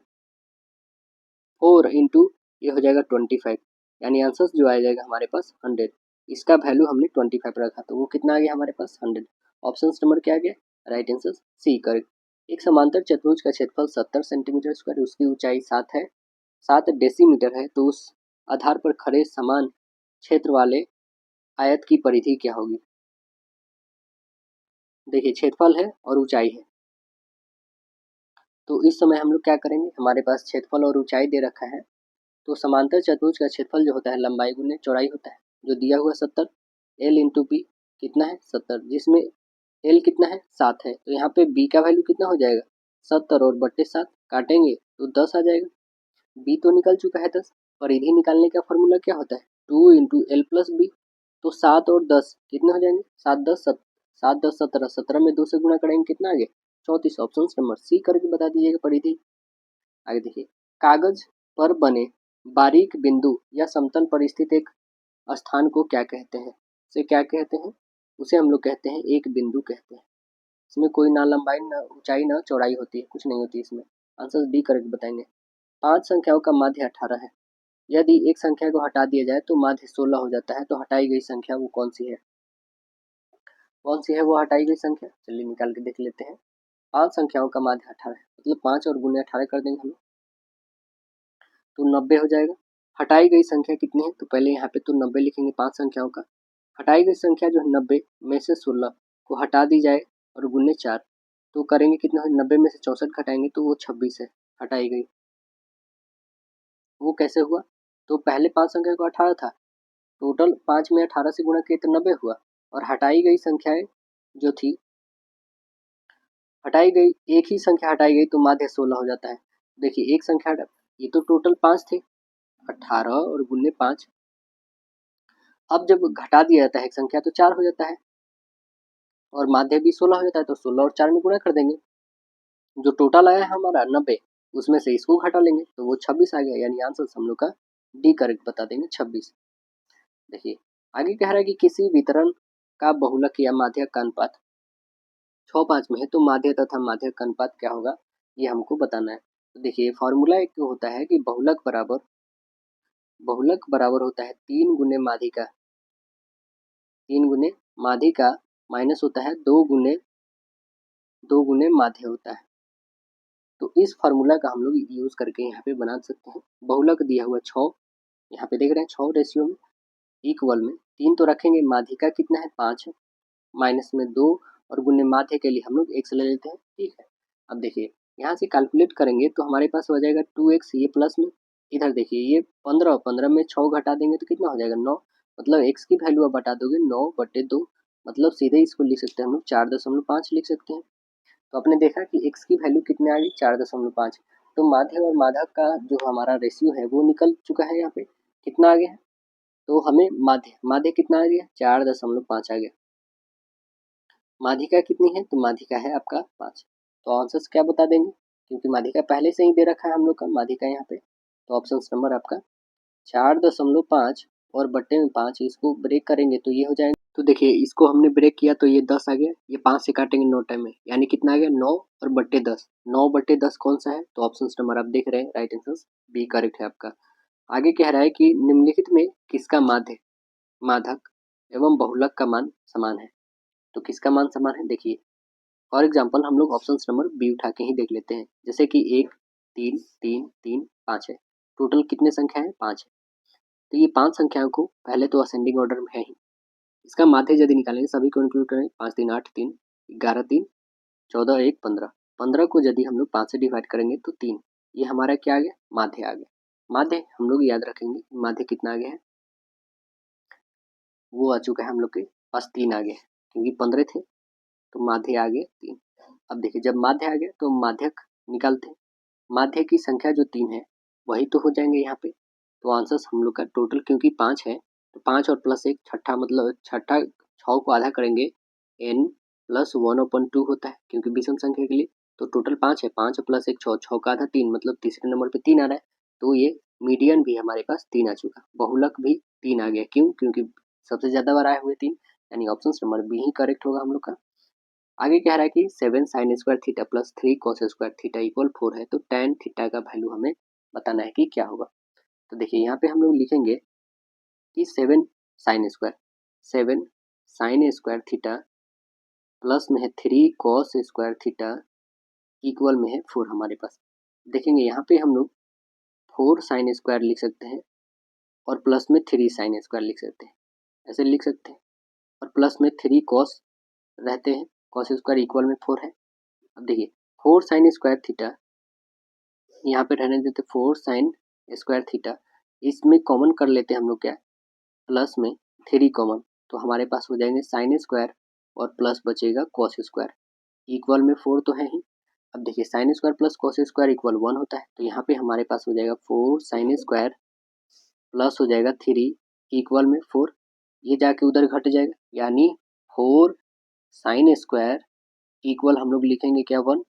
4 इंटू ये हो जाएगा 25, यानी आंसर जो आ जाएगा हमारे पास 100। इसका वैल्यू हमने 25 रखा तो वो कितना आ गया हमारे पास 100। ऑप्शन नंबर क्या आ गया, राइट आंसर सी करेक्ट। एक समांतर चतुर्भुज का क्षेत्रफल 70 सेंटीमीटर स्क्वायर, उसकी ऊंचाई 7 डेसीमीटर है, तो उस आधार पर खड़े समान क्षेत्र वाले आयत की परिधि क्या होगी? देखिए क्षेत्रफल है और ऊंचाई है, तो इस समय हम लोग क्या करेंगे, हमारे पास क्षेत्रफल और ऊंचाई दे रखा है, तो समांतर चतुर्भुज का क्षेत्रफल जो होता है लंबाई गुने चौड़ाई होता है, जो दिया हुआ 70, L इंटू बी कितना है 70, जिसमें L कितना है 7 है, तो यहाँ पे B का वैल्यू कितना हो जाएगा 70 और बट्टे 7 काटेंगे तो 10 आ जाएगा। B तो निकल चुका है 10। परिधि निकालने का फॉर्मूला क्या होता है 2 इंटू एल प्लस बी, तो 7 और 10 कितने हो जाएंगे 7 10 17, 17 में 2 से गुणा करेंगे कितना आ गया 34। ऑप्शन नंबर सी करके बता दीजिएगा परिधि। आगे देखिए, कागज पर बने बारीक बिंदु या समतल पर स्थित एक स्थान को क्या कहते हैं? उसे क्या कहते हैं, उसे हम लोग कहते हैं एक बिंदु कहते हैं। इसमें कोई ना लंबाई ना ऊंचाई ना चौड़ाई होती है, कुछ नहीं होती इसमें। आंसर डी करेक्ट बताएंगे। 5 संख्याओं का माध्य 18 है। यदि एक संख्या को हटा दिया जाए तो माध्य 16 हो जाता है, तो हटाई गई संख्या वो कौन सी है? कौन सी है वो हटाई गई संख्या, चलिए निकाल के देख लेते हैं। 5 संख्याओं का माध्य 18 है, मतलब 5 और गुने 18 कर देंगे हम, तो 90 हो जाएगा। हटाई गई संख्या कितनी है, तो पहले यहाँ पे तो 90 लिखेंगे 5 संख्याओं का। हटाई गई संख्या जो है 90 में से 16 को हटा दी जाए और गुने 4, तो करेंगे कितना, 90 में से 64 घटाएंगे तो वो 26 है हटाई गई। वो कैसे हुआ, तो पहले 5 संख्या को 18 था, टोटल 5 में 18 से गुणा किए तो 90 हुआ, और हटाई गई संख्याएं जो थी, हटाई गई एक ही संख्या हटाई गई तो माध्य 16 हो जाता है। देखिए एक संख्या ये तो टोटल 5 थे, 18 और गुने 5, अब जब घटा दिया जाता है एक संख्या तो 4 हो जाता है, और माध्य भी 16 हो जाता है, तो 16 और 4 में गुणा कर देंगे, जो टोटल आया है हमारा 90 उसमें से इसको घटा लेंगे तो वो 26 आ गया, यानी आंसर हम लोग का डी करेक्ट बता देंगे 26। देखिए आगे कह रहा है कि किसी वितरण का बहुलक या माध्यक का अनुपात 6:5 में है, तो माध्य तथा माध्यक का अनुपात क्या होगा ये हमको बताना है। तो देखिए फॉर्मूला एक होता है कि बहुलक बराबर होता है 3 गुने माध्यिका, 3 गुने माध्यिका माइनस होता है 2 गुने माध्य होता है। तो इस फार्मूला का हम लोग यूज करके यहाँ पे बना सकते हैं। बहुलक दिया हुआ 6, यहाँ पे देख रहे हैं 6 रेशियो में इक्वल में 3 तो रखेंगे, माध्यिका कितना है 5 है, माइनस में 2 और गुने माध्य के लिए हम लोग x ले लेते हैं, ठीक है। अब देखिए यहाँ से कैलकुलेट करेंगे तो हमारे पास हो जाएगा 2x, ये प्लस में, इधर देखिए ये 15, 15 में 6 घटा देंगे तो कितना हो जाएगा 9, मतलब x की वैल्यू अब बता दोगे 9/2, मतलब सीधे इसको लिख सकते हैं हम लोग 4.5 लिख सकते हैं। तो आपने देखा कि x की वैल्यू कितने आ गई 4.5, तो माध्य और माध्यक का जो हमारा रेशियो है वो निकल चुका है, यहाँ पे कितना आ गया है, तो हमें माध्य कितना आ गया 4.5 आ गया। माध्यिका कितनी है, तो माध्यिका है आपका 5, तो आंसर्स क्या बता देंगे, क्योंकि माध्यिका पहले से ही दे रखा है हम लोग का माध्यिका यहाँ पे, तो ऑप्शन नंबर आपका 4.5 और बट्टे में 5, इसको ब्रेक करेंगे तो ये हो जाएगा। तो देखिए इसको हमने ब्रेक किया तो ये 10 आ गया, ये 5 से काटेंगे 9 टाइम में, यानी कितना आ गया 9 और बट्टे 10, 9/10 कौन सा है, तो ऑप्शन नंबर आप देख रहे हैं राइट आंसर बी करेक्ट है आपका। आगे कह रहा है कि निम्नलिखित में किसका माध्यक एवं बहुलक का मान समान है, तो किसका मान समान है, देखिए फॉर एग्जाम्पल हम लोग ऑप्शन नंबर बी उठा के ही देख लेते हैं, जैसे कि 1 3 3 3 5 है, टोटल कितने संख्या है? 5 है। तो ये 5 संख्याओं को पहले तो असेंडिंग ऑर्डर में है ही, इसका माध्य यदि निकालेंगे सभी को इंक्लूड करेंगे 5 3 8 3 11 3 14 1 15, 15 को यदि हम लोग 5 से डिवाइड करेंगे तो 3, ये हमारा क्या आ गया? माध्य आ गया। माध्य हम लोग याद रखेंगे, माध्य कितना आ गया है? वो आ चुका है हम लोग के पास 3 आ गया है, क्योंकि 15 थे तो माध्य आ गया 3। अब देखिए जब माध्य आ गया तो माध्यक निकालते हैं, माध्य की संख्या जो 3 है वही तो हो जाएंगे यहाँ पे। तो आंसर हम लोग का टोटल क्योंकि 5 है तो 5 और प्लस 1 छठा, मतलब छठा 6 को आधा करेंगे n प्लस 1/2 होता है, क्योंकि विषम संख्या के लिए तो टोटल 5 है, 5 प्लस 1 6, 6 का आधा 3, मतलब तीसरे नंबर पे 3 आ रहा है। तो ये मीडियन भी हमारे पास 3 आ चुका, बहुलक भी 3 आ गया। क्यों? क्योंकि सबसे ज़्यादा बार आए हुए 3, यानी ऑप्शन नंबर बी ही करेक्ट होगा हम लोग का। आगे कह रहा है कि 7 sine square theta plus 3 cos square theta equal 4 है, तो tan थीटा का वैल्यू हमें बताना है कि क्या होगा। तो देखिए यहाँ पे हम लोग लिखेंगे कि 7 साइन स्क्वायर थीटा प्लस में है 3 कॉस स्क्वायर थीटा इक्वल में है 4 हमारे पास। देखेंगे यहाँ पे हम लोग 4 साइन स्क्वायर लिख सकते हैं और प्लस में 3 साइन स्क्वायर लिख सकते हैं, ऐसे लिख सकते हैं, और प्लस में 3 कॉस रहते हैं, कॉस स्क्वायर इक्वल में 4 है। अब देखिए 4 साइन स्क्वायर थीटा यहाँ पे रहने देते 4 साइन स्क्वायर थीटा, इसमें कॉमन कर लेते हैं हम लोग क्या, प्लस में 3 कॉमन, तो हमारे पास हो जाएंगे साइन स्क्वायर और प्लस बचेगा कॉस स्क्वायर, इक्वल में 4 तो है ही। अब देखिए sine square plus cos square equal 1 होता है, तो यहाँ पे हमारे पास हो जाएगा 4 साइन स्क्वायर प्लस हो जाएगा 3 इक्वल में 4, ये जाके उधर घट जाएगा, यानी 4 साइन स्क्वायर इक्वल हम लोग लिखेंगे क्या 1।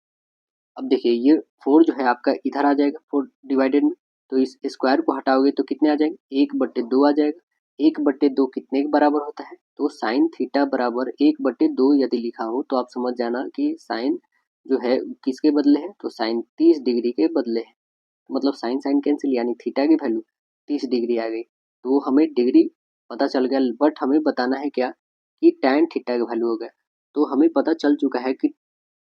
अब देखिए ये 4 जो है आपका इधर आ जाएगा 4 डिवाइडेड में, तो इस स्क्वायर को हटाओगे तो कितने आ जाएंगे 1/2 आ जाएगा। 1/2 कितने के बराबर होता है? तो साइन थीटा बराबर 1/2 यदि लिखा हो तो आप समझ जाना कि साइन जो है किसके बदले है, तो साइन 30 डिग्री के बदले है, मतलब साइन साइन कैंसिल, यानी थीटा की वैल्यू 30 डिग्री आ गई। तो हमें डिग्री पता चल गया, बट हमें बताना है क्या कि टैन थीटा का वैल्यू हो गया। तो हमें पता चल चुका है कि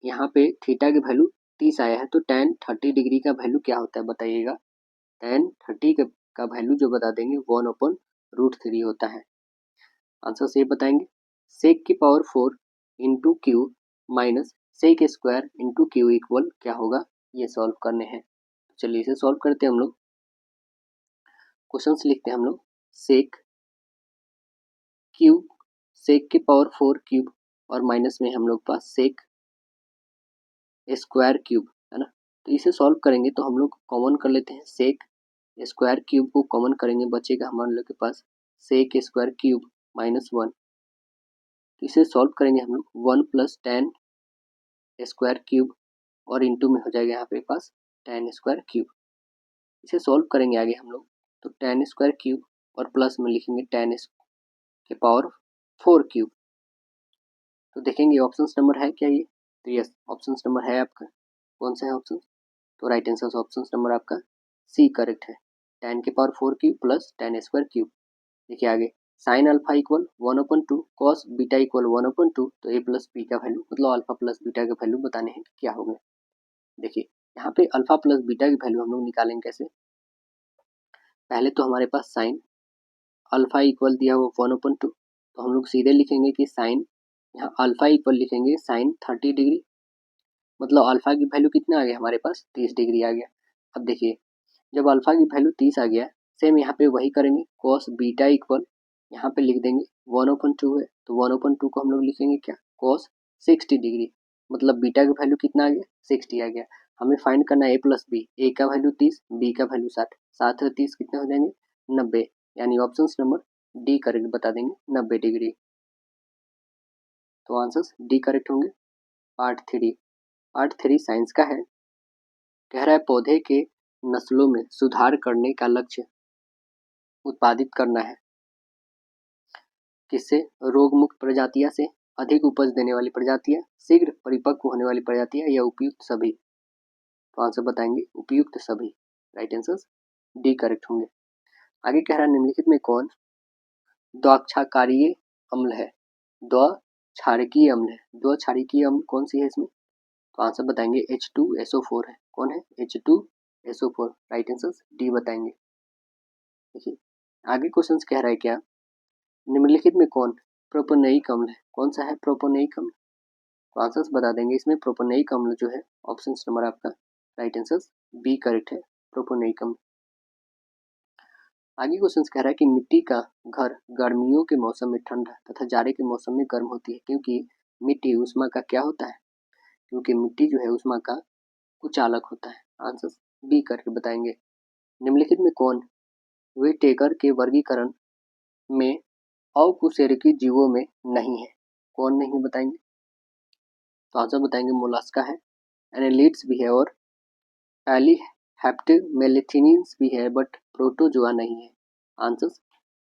यहाँ पे थीटा की वैल्यू 30 आया है, तो tan 30 डिग्री का वैल्यू क्या होता है बताइएगा। tan 30 का वैल्यू जो बता देंगे 1/√3 होता है। आंसर से बताएंगे सेक की power 4 into Q minus sec square into Q equal क्या होगा, ये सॉल्व करने हैं। चलिए इसे सॉल्व करते हैं हम लोग। क्वेश्चंस लिखते हैं हम लोग, सेक क्यूब, सेक की पावर 4 क्यूब और माइनस में हम लोग पास सेक स्क्वायर क्यूब है ना। तो इसे सॉल्व करेंगे तो हम लोग कॉमन कर लेते हैं, सेक स्क्वायर क्यूब को कॉमन करेंगे, बचेगा हमारे लोग के पास सेक स्क्वायर क्यूब माइनस 1। तो इसे सॉल्व करेंगे हम लोग 1 प्लस tan स्क्वायर क्यूब और इंटू में हो जाएगा यहाँ पे पास tan स्क्वायर क्यूब। इसे सॉल्व करेंगे आगे हम लोग, तो tan स्क्वायर क्यूब और प्लस में लिखेंगे tan के पावर 4 क्यूब। तो देखेंगे ऑप्शन नंबर है क्या ये, तो यस ऑप्शन नंबर है आपका, कौन सा है ऑप्शन, तो राइट आंसर ऑप्शन नंबर आपका सी करेक्ट है, tan के power 4 cube plus tan square cube. देखिए आगे sine alpha equal 1/2 cos beta equal 1/2, तो ए प्लस बी का वैल्यू मतलब अल्फा प्लस बीटा का वैल्यू बताने हैं क्या होंगे। देखिए यहाँ पे अल्फा प्लस बीटा की वैल्यू हम लोग निकालेंगे कैसे, पहले तो हमारे पास साइन अल्फा इक्वल दिया हुआ 1/2, तो हम लोग सीधे लिखेंगे कि साइन यहाँ अल्फा इक्वल लिखेंगे साइन 30 डिग्री, मतलब अल्फा की वैल्यू कितना आ गया हमारे पास 30 डिग्री आ गया। अब देखिए जब अल्फा की वैल्यू 30 आ गया, सेम यहाँ पे वही करेंगे, कॉस बीटा इक्वल यहाँ पे लिख देंगे 1/2 है, तो 1/2 को हम लोग लिखेंगे क्या कॉस 60 डिग्री, मतलब बीटा का वैल्यू कितना आ गया 60 आ गया। हमें फाइंड करना है ए प्लस बी, ए का वैल्यू 30, बी का वैल्यू 60, 7 और 30 कितने हो जाएंगे 90, यानी ऑप्शन नंबर डी करेक्ट बता देंगे 90 डिग्री। तो आंसर डी करेक्ट होंगे। पार्ट 3 साइंस का है, कह रहा है पौधे के नस्लों में सुधार करने का लक्ष्य उत्पादित करना है, किससे, रोग मुक्त प्रजातियां से, अधिक उपज देने वाली प्रजातियां, शीघ्र परिपक्व होने वाली प्रजातियां, या उपयुक्त सभी। तो आंसर बताएंगे उपयुक्त सभी, राइट आंसर डी करेक्ट होंगे। आगे कह रहा है निम्नलिखित में कौन द्विक्षारीय अम्ल है, द्विक्षारकीय अम्ल है, द्विक्षारकीय अम्ल कौन सी है इसमें, तो आंसर बताएंगे H2SO4 है, कौन है H2SO4, राइट आंसर डी बताएंगे। देखिए आगे क्वेश्चन कह रहा है क्या, निम्नलिखित में कौन प्रोपोनयिक अम्ल है? कौन सा है प्रोपोनयिक अम्ल? तो आंसर्स बता देंगे। इसमें प्रोपोनयिक अम्ल जो है ऑप्शन नंबर आपका राइट आंसर बी करेक्ट है, प्रोपोनयिक अम्ल। आगे क्वेश्चन कह रहा है कि मिट्टी का घर गर्मियों के मौसम में ठंडा तथा जाड़े के मौसम में गर्म होती है, क्योंकि मिट्टी उष्मा का क्या होता है? क्योंकि मिट्टी जो है उष्मा का कुचालक होता है। आंसर बी करके बताएंगे। निम्नलिखित में कौन व्हिटेकर के वर्गीकरण में अकुशेरुकी जीवों में नहीं है? कौन नहीं बताएंगे? तो आंसर बताएंगे मोलास्का है, एनेलिड्स भी है और पॉलीहेप्टेमेलिथिनिन्स भी है, बट प्रोटोजोआ नहीं है। आंसर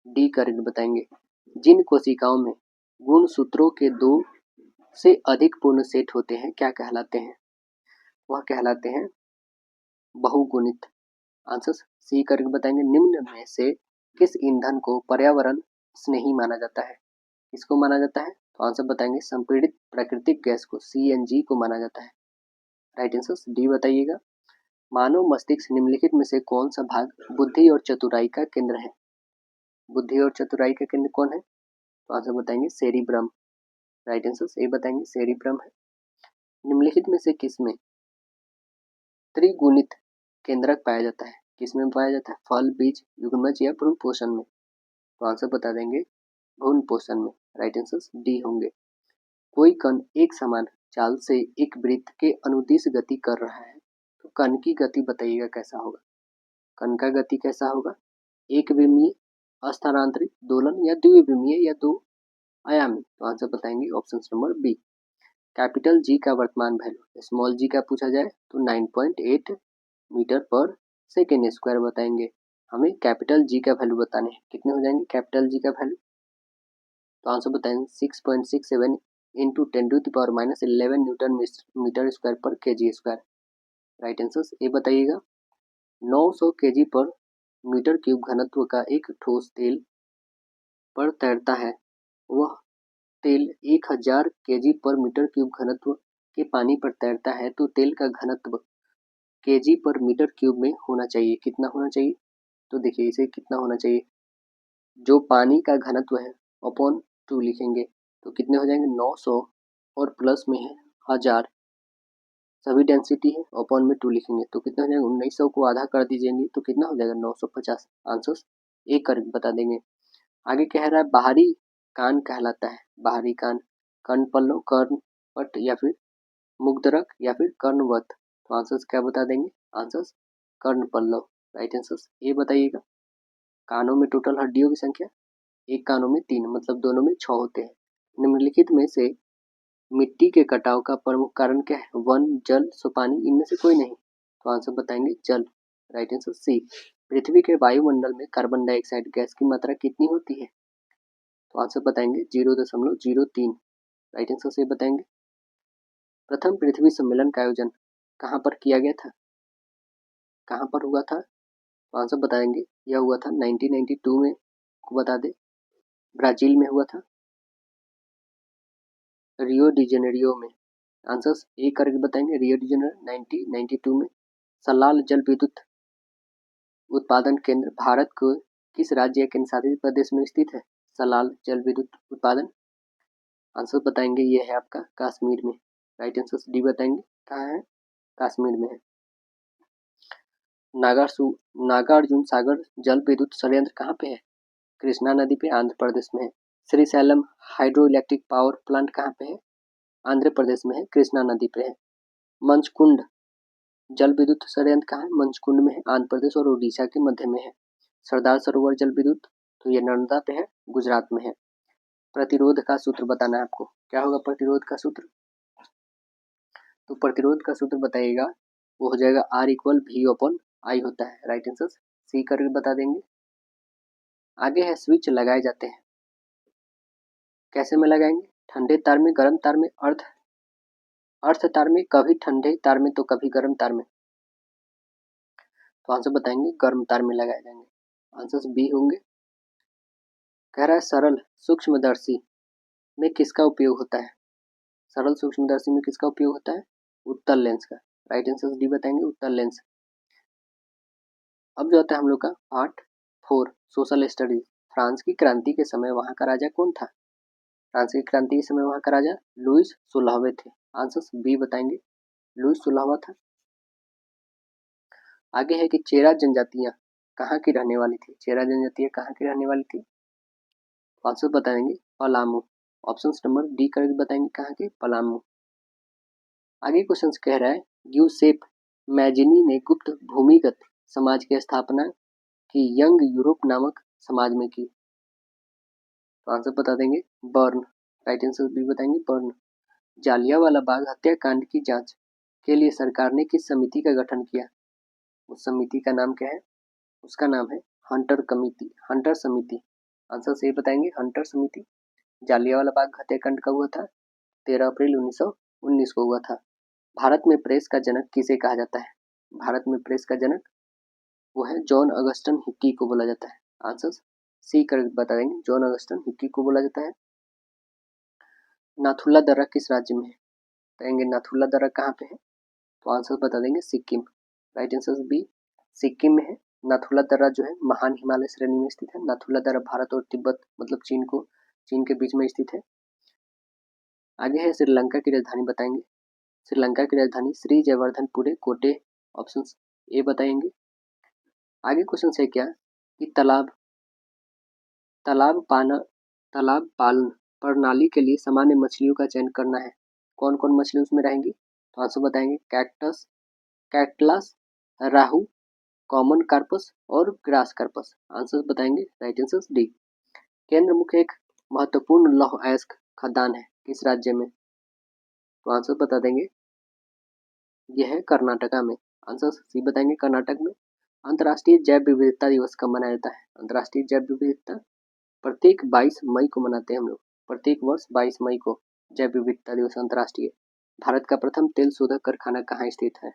डी करेक्ट बताएंगे। जिन कोशिकाओं में गुणसूत्रों के 2 से अधिक पूर्ण सेट होते हैं क्या कहलाते हैं? वह कहलाते हैं बहुगुणित। आंसर सी करेक्ट बताएंगे। निम्न में से किस ईंधन को पर्यावरण स्नेही माना जाता है? किसको माना जाता है? तो आंसर बताएंगे संपीड़ित प्राकृतिक गैस को, सीएनजी को माना जाता है। राइट आंसर डी बताइएगा। मानव मस्तिष्क निम्नलिखित में से कौन सा भाग बुद्धि और चतुराई का केंद्र है? बुद्धि और चतुराई का केंद्र कौन है? तो आंसर बताएंगे सेरिब्रम। राइट आंसर ए बताएंगे सेरिब्रम है। निम्नलिखित में से किसमें त्रिगुणित केंद्रक पाया जाता है? किसमें पाया जाता है? फल, बीज, युग्मज या भ्रूण पोषण में? तो आंसर बता देंगे भ्रूण पोषण में। राइट आंसर डी होंगे। कोई कण एक समान चाल से एक वृत्त के अनुदिश गति कर रहा है, तो कण की गति बताइएगा कैसा होगा? कण का गति कैसा होगा? एक विमीय, अस्थानांतरित, दोलन या द्विविमीय या 2 आयामी? तो आंसर बताएंगे option number B. Capital G का वर्तमान वैल्यू स्मॉल जी का पूछा जाए तो 9.8 मीटर पर सेकेंड स्क्वायर बताएंगे। हमें कैपिटल जी का वैल्यू बताने हैं, कितने हो जाएंगे कैपिटल जी का वैल्यू? तो आंसर बताएंगे 6.67 इंटू 10⁻11 न्यूटन मीटर स्क्वायर पर KG square. Right answer A बताइएगा। 900 केजी पर मीटर क्यूब घनत्व का एक ठोस तेल पर तैरता है, वह तेल 1000 केजी पर मीटर क्यूब घनत्व के पानी पर तैरता है, तो तेल का घनत्व केजी पर मीटर क्यूब में होना चाहिए। कितना होना चाहिए? तो देखिए इसे कितना होना चाहिए, जो पानी का घनत्व है अपॉन 2 लिखेंगे तो कितने हो जाएंगे 900 और प्लस में है 1000, सभी डेंसिटी है, अपॉन में 2 लिखेंगे तो कितना हो जाएगा 1900 को आधा कर दीजिएंगे तो कितना हो जाएगा 950। आंसर ए करके बता देंगे। आगे कह रहा है बाहरी कान कहलाता है, बाहरी कान कर्ण पल्लव, कर्ण पट या फिर मुग्धरक या फिर कर्णवत? तो आंसर्स क्या बता देंगे? आंसर्स कर्ण पल्लव। राइट आंसर्स ए बताइएगा। कानों में टोटल हड्डियों की संख्या, एक कानों में 3, मतलब दोनों में 6 होते हैं। निम्नलिखित में से मिट्टी के कटाव का प्रमुख कारण क्या है? वन, जल, सुपानी, इनमें से कोई नहीं? तो आंसर बताएंगे जल। Right answer C. पृथ्वी के वायुमंडल में कार्बन डाइऑक्साइड गैस की मात्रा कितनी होती है? तो आंसर बताएंगे 0.03। राइट आंसर से बताएंगे। प्रथम पृथ्वी सम्मेलन का आयोजन कहाँ पर किया गया था? कहाँ पर हुआ था? तो आंसर बताएंगे यह हुआ था 1992 में, को बता दे ब्राजील में हुआ था, रियो डी जेनेरियो में। आंसर्स ए करके बताएंगे रियो डी जेनेरियो 1992 में। सलाल जल विद्युत उत्पादन केंद्र भारत के किस राज्य या केंद्र शासित प्रदेश में स्थित है? सलाल जल विद्युत उत्पादन, आंसर बताएंगे ये है आपका कश्मीर में। राइट आंसर डी बताएंगे कहाँ है? कश्मीर में है। नागार्जुन सागर जल विद्युत संयंत्र कहाँ पे है? कृष्णा नदी पे, आंध्र प्रदेश में है। Srisailam hydro electric power plant कहाँ पे है? आंध्र प्रदेश में है, कृष्णा नदी पे है। मंचकुंड जल विद्युत संयंत्र कहाँ है? मंचकुंड में है, आंध्र प्रदेश और उड़ीसा के मध्य में है। सरदार सरोवर जल विद्युत, तो ये नर्मदा पे है, गुजरात में है। प्रतिरोध का सूत्र बताना है आपको, क्या होगा प्रतिरोध का सूत्र? तो प्रतिरोध का सूत्र बताइएगा, वो हो जाएगा R = V/I होता है। राइट आंसर सी करके बता देंगे। आगे है स्विच लगाए जाते हैं, कैसे में लगाएंगे? ठंडे तार में, गर्म तार में, अर्थ तार में, कभी ठंडे तार में तो कभी गर्म तार में? तो आंसर बताएंगे गर्म तार में लगाए जाएंगे। आंसर बी होंगे। कह रहा है सरल सूक्ष्मदर्शी में किसका उपयोग होता है? सरल सूक्ष्मदर्शी में किसका उपयोग होता है? उत्तल लेंस का। राइट आंसर डी बताएंगे उत्तल लेंस। अब जो आता है हम लोग का पार्ट 4 सोशल स्टडीज। फ्रांस की क्रांति के समय वहाँ का राजा कौन था? फ्रांस की क्रांति के समय वहाँ का राजा लुईस 16वें थे। आंसर बी बताएंगे, लुईस 16वां था। आगे है कि चेरा जनजातियां कहाँ की रहने वाली थी? चेरा जनजातियां कहाँ की रहने वाली थी? आंसर बताएंगे Palamu. Option number D correct बताएंगे, कहाँ के? पलामू। आगे क्वेश्चन कह रहा है यूसेफ मैजिनी ने गुप्त भूमिगत समाज की स्थापना की यंग यूरोप नामक समाज में की। तो आंसर बता देंगे बर्न। राइट आंसर बी बताएंगे बर्न। जालियांवाला बाग हत्याकांड की जांच के लिए सरकार ने किस समिति का गठन किया? उस समिति का नाम क्या है? उसका नाम है हंटर कमिटी, हंटर समिति। आंसर सही बताएंगे हंटर समिति। जालियांवाला बाग हत्याकांड कब हुआ था? 13 अप्रैल 1919 को हुआ था। भारत में प्रेस का जनक किसे कहा जाता है? भारत में प्रेस का जनक वो है जॉन अगस्टन हिक्की को बोला जाता है। आंसर सी करेक्ट बता देंगे, जॉन अगस्टन हिक्की को बोला जाता है। नाथुला दर्रा किस राज्य में है? कहेंगे नाथुला दर्रा कहाँ पे है? तो आंसर बता देंगे Sikkim. Right answer B Sikkim में है। नाथुला दर्रा जो है महान हिमालय श्रेणी में स्थित है। नाथुला दर्रा भारत और तिब्बत मतलब चीन के बीच में स्थित है। आगे है श्रीलंका की राजधानी बताएंगे। श्रीलंका की राजधानी श्री जयवर्धनपुरे कोटे। ऑप्शन ए बताएंगे। आगे क्वेश्चन है क्या कि तालाब पालन प्रणाली के लिए सामान्य मछलियों का चयन करना है। कौन कौन मछली उसमें रहेंगी? तो आंसर बताएंगे कैटलास, राहू, कॉमन कार्पस और ग्रास कार्पस। आंसर बताएंगे राइट आंसर डी। केंद्र मुख्य एक महत्वपूर्ण लौह अयस्क खदान है किस राज्य में? तो आंसर बता देंगे यह है कर्नाटका में। आंसर सी बताएंगे कर्नाटक में। अंतर्राष्ट्रीय जैव विविधता दिवस कब मनाया जाता है? अंतर्राष्ट्रीय जैव विविधता प्रत्येक 22 मई को मनाते हैं हम लोग। प्रत्येक वर्ष 22 मई को जैव विविधता दिवस अंतर्राष्ट्रीय। भारत का प्रथम तेल शोधक कारखाना कहाँ स्थित है?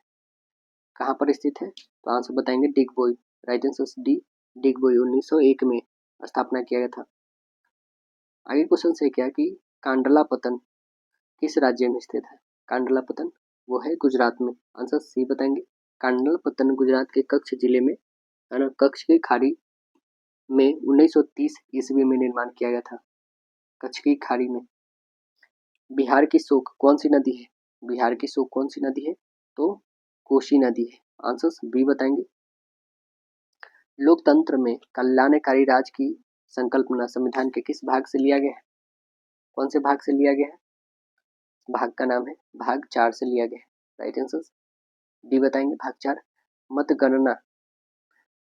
कहाँ पर स्थित है? तो आंसर बताएंगे Digboi. Right answer D Digboi 1901 में स्थापना किया गया था। आगे क्वेश्चन है क्या कि कांडला पतन किस राज्य में स्थित है? कांडला पतन वो है गुजरात में। आंसर सी बताएंगे कांडला पतन गुजरात के कच्छ जिले में है ना, कच्छ की खाड़ी में 1930 ईस्वी में निर्माण किया गया था। कच्छ की खाड़ी में। बिहार की शोक कौन सी नदी है? बिहार की शोक कौन सी नदी है? तो कोसी नदी है। आंसर बी बताएंगे। लोकतंत्र में कल्याणकारी राज की संकल्पना संविधान के किस भाग से लिया गया है? कौन से भाग से लिया गया है? भाग का नाम है भाग 4 से लिया गया है। राइट आंसर डी बताएंगे भाग 4। मतगणना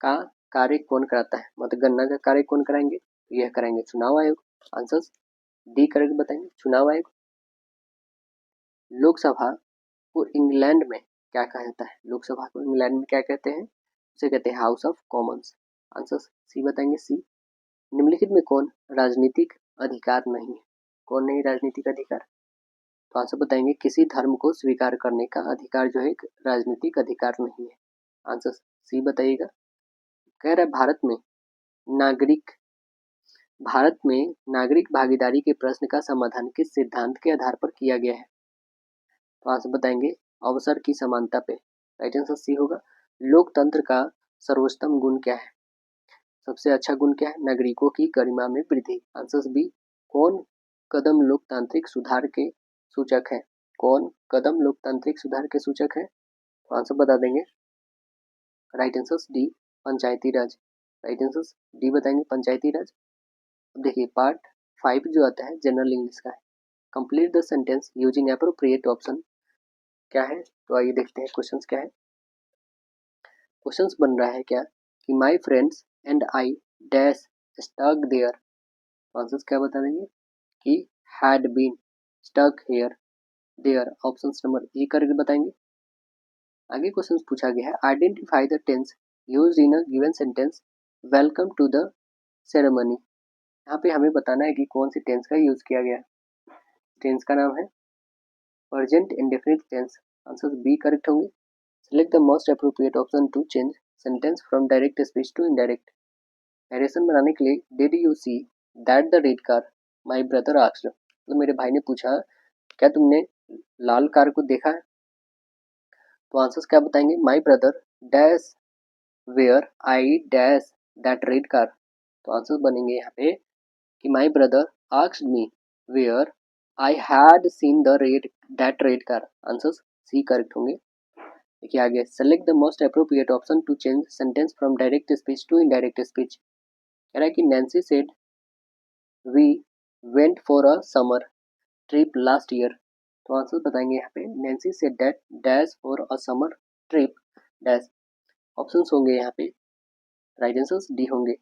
का कार्य कौन कराता है? मतगणना का कार्य कौन कराएंगे? यह कराएंगे चुनाव आयोग। आंसर डी करेक्ट बताएंगे चुनाव आयोग। लोकसभा को इंग्लैंड में क्या कहा जाता है? लोकसभा को इंग्लैंड में क्या कहते हैं? उसे कहते हैं House of Commons. Answer C बताएंगे सी। निम्नलिखित में कौन राजनीतिक अधिकार नहीं है? कौन नहीं राजनीतिक अधिकार? तो आंसर बताएंगे किसी धर्म को स्वीकार करने का अधिकार जो है एक राजनीतिक अधिकार नहीं है। आंसर सी बताइएगा। कह रहा है भारत में नागरिक भागीदारी के प्रश्न का समाधान किस सिद्धांत के आधार पर किया गया है? तो आंसर बताएंगे अवसर की समानता पे। राइट आंसर सी होगा। लोकतंत्र का सर्वोत्तम गुण क्या है? सबसे अच्छा गुण क्या है? नागरिकों की गरिमा में वृद्धि। Answer B. कौन कदम लोकतांत्रिक सुधार के सूचक है? कौन कदम लोकतांत्रिक सुधार के सूचक है? तो आंसर बता देंगे राइट आंसर डी पंचायती राज। राइट आंसर डी बताएंगे पंचायती राज। अब देखिए पार्ट 5 जो आता है जनरल इंग्लिश का है। Complete the sentence using appropriate option क्या है? तो आइए देखते हैं क्वेश्चंस क्या है। क्वेश्चंस बन रहा है क्या कि my friends and I dash stuck there. Answers क्या बता देंगे कि had been stuck here there. Option number A करके बताएंगे। आगे क्वेश्चन पूछा गया है identify the tense used in a given sentence welcome to the ceremony. यहाँ पे हमें बताना है कि कौन सी टेंस का यूज किया गया। टेंस का नाम है present indefinite tense. Answer B correct होंगे। Select the most appropriate option to change sentence from direct speech to indirect. Narration बनाने के लिए did you see that the red car my brother asked. तो मेरे भाई ने पूछा क्या तुमने लाल कार को देखा है? तो आंसर्स क्या बताएंगे my brother dash where I dash that red car. तो आंसर बनेंगे यहाँ पे कि my brother asked me where I had seen the that red car. Answer C correct होंगे। देखिए आगे, select the most appropriate option to change sentence from direct speech to indirect speech. कह रहा है कि Nancy said we went for a summer trip last year. तो answer बताएंगे यहाँ पे, Nancy said that dash for a summer trip dash. Options होंगे यहाँ पे, राइट आंसर्स डी होंगे।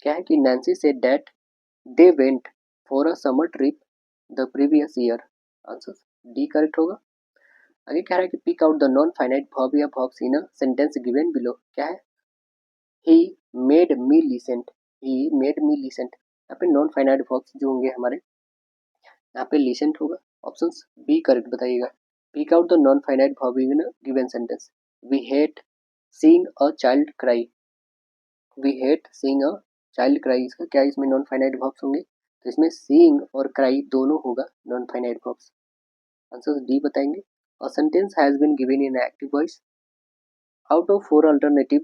क्या है कि Nancy said that they went for a summer trip the previous year. Answer d correct होगा। आगे कह रहा है कि pick out the non finite verb या verbs in a sentence given below. क्या है, he made me listen, he made me listen. यहाँ पे नॉन फाइनाइट वर्ब्स जो होंगे हमारे, यहाँ पे लिसेंट होगा। ऑप्शंस बी करेक्ट बताइएगा। Pick out the non finite verb in a given sentence. We hate seeing a child cry, we hate seeing a child cry, इसका क्या इसमें नॉन फाइनाइट वर्ब्स होंगे, तो इसमें सीइंग और क्राई दोनों होगा non finite verbs. Answer d बताएंगे। A sentence has been given in active voice. Out of 4 alternative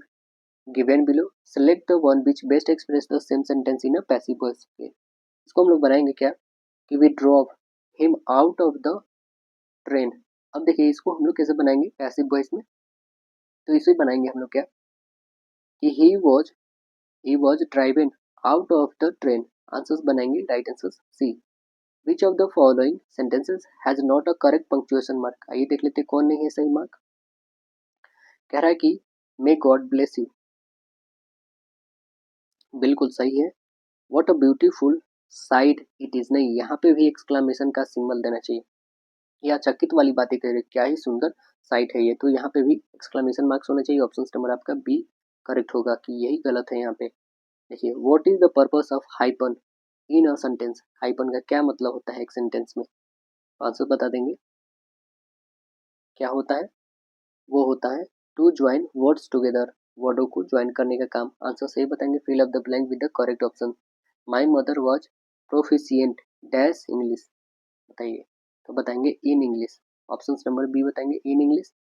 given below select the one which best express the same sentence in a passive voice. इसको हम लोग बनाएंगे क्या कि we drove him out of the train. अब देखिए इसको हम लोग कैसे बनाएंगे पैसिव वॉइस में, तो इसे बनाएंगे हम लोग क्या कि he was driven out of the train. Answers बनाएंगे right answers c. Which of the following sentences has not a correct punctuation mark. आइए देख लेते कौन नहीं है सही मार्क। कह रहा है कि मे गॉड ब्लेस यू, बिल्कुल सही है। What a beautiful side it is, नहीं, यहाँ पे भी एक्सक्लामेशन का सिंबल देना चाहिए। यह चकित वाली बातें कह रहे, क्या ही सुंदर साइट है ये, तो यहाँ पे भी एक्सक्लामेशन मार्क्स होना चाहिए। ऑप्शन नंबर आपका बी करेक्ट होगा कि यही गलत है यहाँ पे। देखिए, what is the purpose of hyphen in a sentence. Hyphen का क्या मतलब होता है एक सेंटेंस में, आंसर बता देंगे। क्या होता है, वो होता है टू ज्वाइन वर्ड्स टुगेदर, वर्डों को ज्वाइन करने का काम। आंसर सही बताएंगे। Fill up the blank with the correct option. My mother was proficient dash English, बताइए, तो बताएंगे in English. Option number b बताएंगे in English.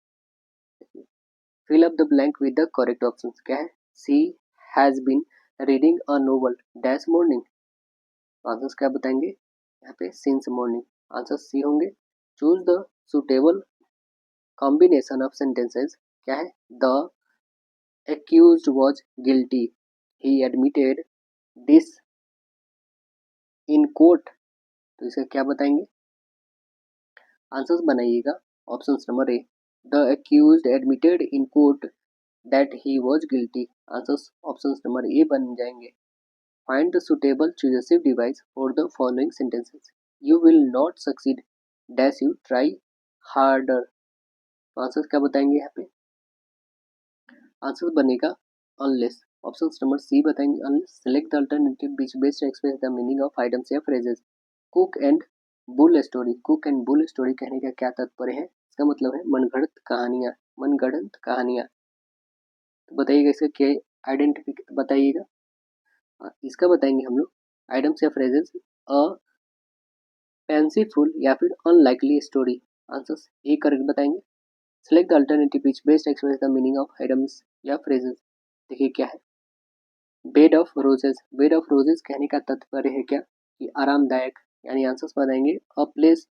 Fill up the blank with the correct option. क्या है, she has been reading a novel dash morning. Answers क्या बताएंगे यहाँ पे, सिंस मॉर्निंग। आंसर सी होंगे। Choose the suitable combination of sentences. क्या है, the accused was guilty, he admitted this in court। तो इसे क्या बताएंगे, आंसर्स बनाइएगा। Option number a, the accused admitted in court that he was guilty। Answers option number a बन जाएंगे। Find the suitable cohesive device for the following sentences. You will not succeed dash you try harder. तो answers क्या बताएंगे यहाँ पे, answer बनेगा unless. Option number सी बताएंगे unless. Select the alternative which best express the meaning of items या phrases. Cock and bull story, cock and bull story कहने का क्या तात्पर्य है, इसका मतलब है मनगढ़ंत कहानियाँ, मनगढ़ंत कहानियाँ। तो बताइएगा इसका क्या आइडेंटिफिक बताइएगा। इसका बताएंगे हम लोग आइटम्स या फ्रेजेस, अ फैंसीफुल या फिर unlikely story. Answers a correct बताएंगे। Select the alternative which best express the meaning of items या फ्रेजेस। देखिए क्या है, bed of roses. Bed of roses कहने का तात्पर्य है क्या कि आरामदायक, यानी आंसर्स बताएंगे अ प्लेस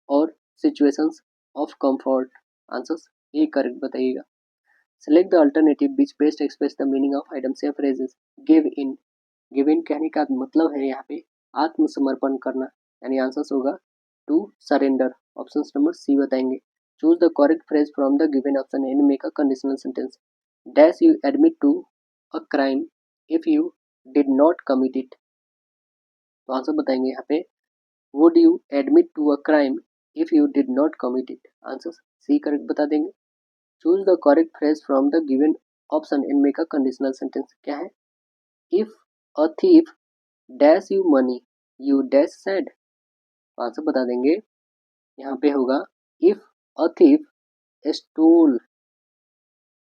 और situations of comfort. Answers a correct बताइएगा। Select the alternative which best express the meaning of items या phrases. Give in, give in कहने का मतलब है यहाँ पे आत्मसमर्पण करना, यानी आंसर्स होगा टू सरेंडर। ऑप्शन नंबर सी बताएंगे। Choose the correct phrase from the given option and make a conditional sentence. Dash you admit to a crime if you did not commit it. तो आंसर बताएंगे यहाँ पे, would you admit to a crime if you did not commit it. Answer C correct बता देंगे। Choose the correct phrase from the given option and make a conditional sentence. क्या है, if a thief dash you money you dash sad. Answer बता देंगे, यहाँ पे होगा if a thief stole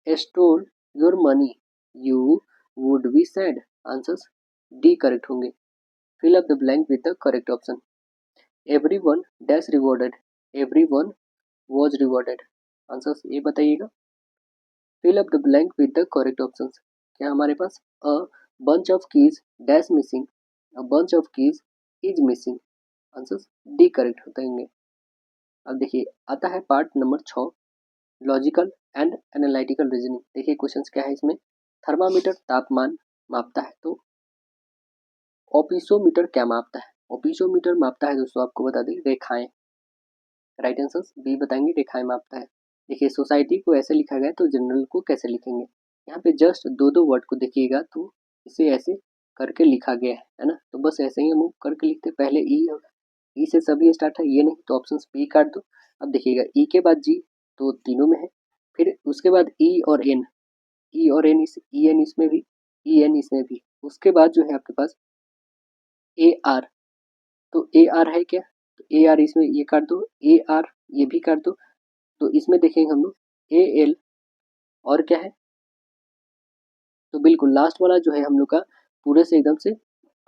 stole your money you would be sad. Answers D correct होंगे। Fill up the blank with the correct option. Everyone dash rewarded, everyone was rewarded. Answers ये बताइएगा। Fill up the blank with the correct options. क्या हमारे पास a bunch of keys dash missing, a bunch of keys is missing। Answer d correct होते होंगे। अब देखिए आता है part number 6, logical and analytical reasoning. देखिए क्वेश्चन क्या है इसमें, थर्मामीटर तापमान मापता है तो ओपिसोमीटर क्या मापता है? ओपिसोमीटर मापता है दोस्तों, आपको बता दें रेखाएं। राइट आंसर बी बताएंगे, रेखाएं मापता है। देखिए सोसाइटी को ऐसे लिखा गया तो जनरल को कैसे लिखेंगे? यहाँ पे जस्ट दो दो वर्ड को देखिएगा तो इसे ऐसे करके लिखा गया है ना, तो बस ऐसे ही हम करके लिखते। पहले ई होगा, ई से सभी स्टार्ट है, ये नहीं तो ऑप्शन बी काट दो। अब देखिएगा ई के बाद जी तो तीनों में है, फिर उसके बाद ई और एन, ई और एन इस ई एन इसमें भी, ई एन इसमें भी। उसके बाद जो है आपके पास ए आर, तो ए आर है क्या, तो ए आर इसमें ये काट दो, ए आर ये भी काट दो। तो इसमें देखेंगे हम लोग ए एल और क्या है, तो बिल्कुल लास्ट वाला जो है हम लोग का पूरे से एकदम से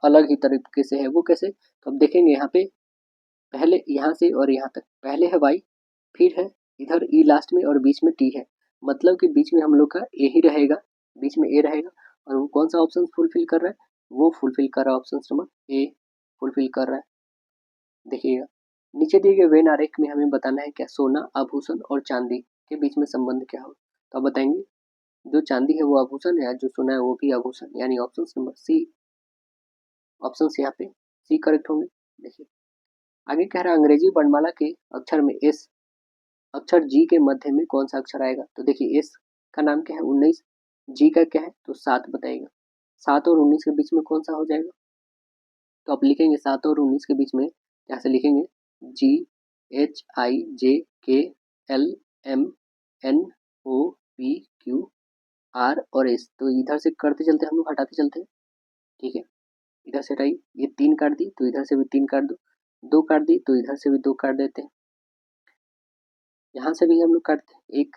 अलग ही तरीके से है। वो कैसे, तो अब देखेंगे यहाँ पे पहले यहाँ से और यहाँ तक पहले है वाई, फिर है इधर ई लास्ट में और बीच में टी है, मतलब कि बीच में हम लोग का ए ही रहेगा, बीच में ए रहेगा। और वो कौन सा ऑप्शन फुलफिल कर रहा है, वो फुलफिल कर रहा है ऑप्शन नंबर ए फुलफिल कर रहा है। देखिएगा नीचे दिए गए वेन आरेख में हमें बताना है क्या, सोना आभूषण और चांदी के बीच में संबंध क्या हो। तो आप बताएंगे जो चांदी है वो आभूषण है, जो सोना है वो भी आभूषण, यानी ऑप्शन नंबर सी, ऑप्शन यहाँ पे सी करेक्ट होंगे। देखिए आगे कह रहा है अंग्रेजी वर्णमाला के अक्षर में एस अक्षर जी के मध्य में कौन सा अक्षर आएगा। तो देखिए एस का नाम क्या है 19, जी का क्या है तो 7 बताएगा, 7 और 19 के बीच में कौन सा हो जाएगा, तो आप लिखेंगे 7 और 19 के बीच में यहाँ से लिखेंगे जी H I J K L M N O P Q R और एस। तो इधर से करते चलते हम लोग हटाते चलते हैं, ठीक है। इधर से हटाइए, ये 3 काट दी तो इधर से भी 3 काट दो, 2 काट दी तो इधर से भी 2 काट देते हैं, यहाँ से भी हम लोग काटते हैं 1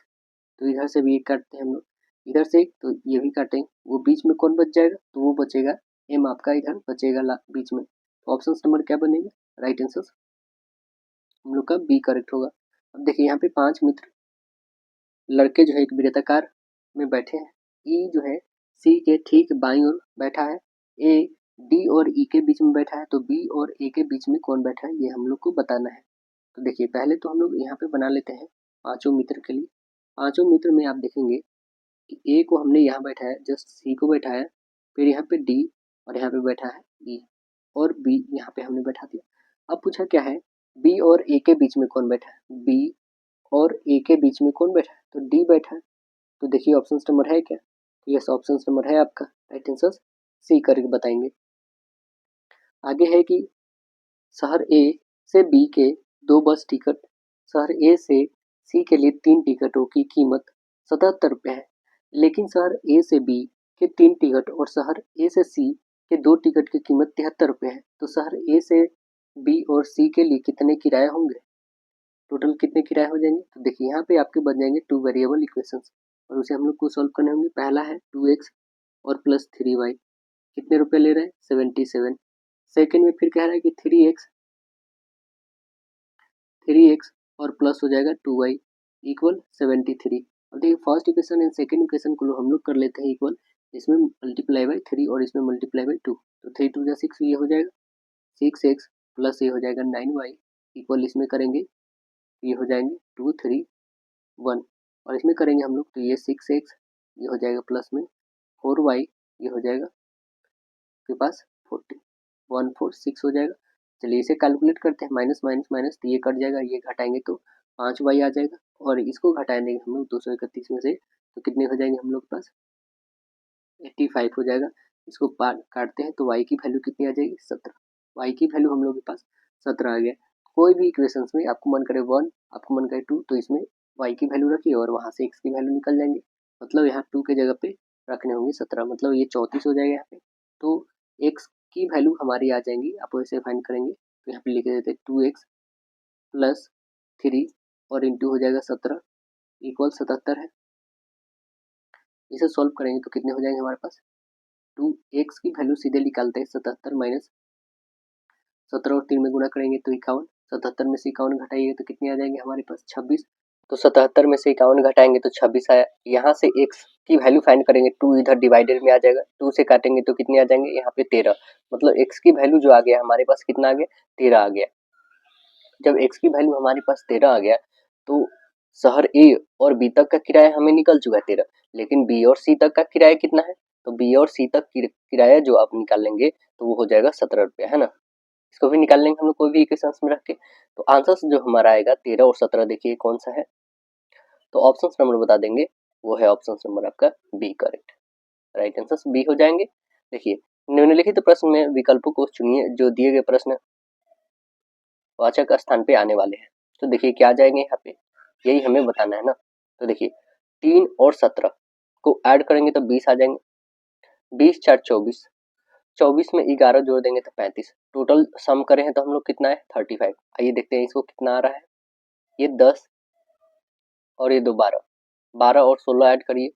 तो इधर से भी 1 काटते हैं हम लोग, इधर से 1 तो ये भी काटेंगे। वो बीच में कौन बच जाएगा, तो वो बचेगा एम आपका इधर बचेगा बीच में। तो ऑप्शन नंबर क्या बनेगा, राइट आंसर हम लोग का बी करेक्ट होगा। अब देखिए यहाँ पे 5 मित्र लड़के जो है एक वृत्ताकार में बैठे हैं, ई जो है सी के ठीक बाईं ओर बैठा है, ए डी और ई के बीच में बैठा है, तो बी और ए के बीच में कौन बैठा है ये हम लोग को बताना है। तो देखिए पहले तो हम लोग यहाँ पे बना लेते हैं पांचों मित्र के लिए। पांचों मित्र में आप देखेंगे कि ए को हमने यहाँ बैठाया, जस्ट सी को बैठाया, फिर यहाँ पे डी और यहाँ पे बैठा है ई और बी यहाँ पे हमने बैठा दिया। अब पूछा क्या है बी और ए के बीच में कौन बैठा है, बी और ए के बीच में कौन बैठा है, तो डी बैठा है। तो देखिए ऑप्शन नंबर है क्या, तो यस ऑप्शन नंबर है आपका राइट आंसर सी करके बताएंगे। आगे है कि शहर ए से बी के 2 बस टिकट, शहर ए से सी के लिए 3 टिकटों की कीमत 77 रुपये है, लेकिन शहर ए से बी के 3 टिकट और शहर ए से सी के 2 टिकट की कीमत 73 रुपये है। तो शहर ए से बी और सी के लिए कितने किराए होंगे, टोटल कितने किराए हो जाएंगे। तो देखिए यहाँ पे आपके बन जाएंगे 2 वेरिएबल इक्वेशंस और उसे हम लोग को सॉल्व करने होंगे। पहला है 2x और प्लस 3y, कितने रुपए ले रहे हैं 77। सेकेंड में फिर कह रहा है कि 3x और प्लस हो जाएगा 2y इक्वल 73। अब देखिए first equation and second equation को हम लोग कर लेते हैं इक्वल, इसमें मल्टीप्लाई बाई 3 और इसमें मल्टीप्लाई बाई 2, तो 3 2 जा 6 ये हो जाएगा 6x प्लस ये हो जाएगा 9y इक्वल इसमें करेंगे ये हो जाएंगे 2 3 1 और इसमें करेंगे हम लोग तो ये 6x ये हो जाएगा प्लस में 4y ये हो जाएगा आपके पास 40 146 हो जाएगा। चलिए इसे कैलकुलेट करते हैं, माइनस माइनस माइनस तो ये कट जाएगा, ये घटाएंगे तो 5y आ जाएगा और इसको घटाएंगे हम लोग 231 में से तो कितने हो जाएंगे हम लोग के पास 85 हो जाएगा। इसको काटते हैं तो y की वैल्यू कितनी आ जाएगी 17, y की वैल्यू हम लोग के पास 17 आ गया। कोई भी इक्वेशंस में आपको मन करे 1 आपको मन करे 2 तो इसमें y की वैल्यू रखिए और वहाँ से x की वैल्यू निकल जाएंगे, मतलब यहाँ 2 के जगह पे रखने होंगे 17, मतलब ये 34 हो जाएगा यहाँ पे। तो x की वैल्यू हमारी आ जाएंगी, आप वैसे फाइंड करेंगे तो यहाँ पे लिख देते हैं 2x प्लस 3 और इंटू हो जाएगा 17 इक्वल 77 है। इसे सॉल्व करेंगे तो कितने हो जाएंगे हमारे पास 2x की वैल्यू सीधे निकालते हैं 77 माइनस 17 और 3 में गुणा करेंगे तो 51, 77 में से 51 घटाइएगा तो कितने आ जाएंगे हमारे पास 26, तो 77 में से 51 घटाएंगे तो 26 आया। यहाँ से x की वैल्यू फाइंड करेंगे, 2 इधर डिवाइडेड में आ जाएगा, 2 से काटेंगे तो कितने आ जाएंगे यहाँ पे 13, मतलब x की वैल्यू जो आ गया हमारे पास कितना आ गया 13 आ गया। जब x की वैल्यू हमारे पास 13 आ गया तो शहर A और B तक का किराया हमें निकल चुका है 13, लेकिन B और C तक का किराया कितना है, तो B और C तक किराया जो आप निकाल लेंगे तो वो हो जाएगा 17 रुपया, है ना। इसको भी निकाल लेंगे हम लोग कोई भी इक्वेशंस में रख के, तो आंसर जो हमारा आएगा 13 और 17, देखिए कौन सा है, तो ऑप्शन नंबर बता देंगे, वो है ऑप्शन नंबर आपका B correct, right answer B हो जाएंगे। देखिए निम्नलिखित प्रश्न में विकल्पों को चुनिए जो दिए गए प्रश्न वाचक स्थान पे आने वाले हैं, तो देखिए क्या आ जाएंगे यहाँ पे, यही हमें बताना है ना। तो देखिए 3 और 17 को ऐड करेंगे तो 20 आ जाएंगे, 20 4 24, 24 में 11 जोड़ देंगे तो 35, टोटल सम करें हैं तो हम लोग कितना है 35। आइए देखते हैं इसको कितना आ रहा है, ये 10 और ये 2 12, 12 और 16 ऐड करिए,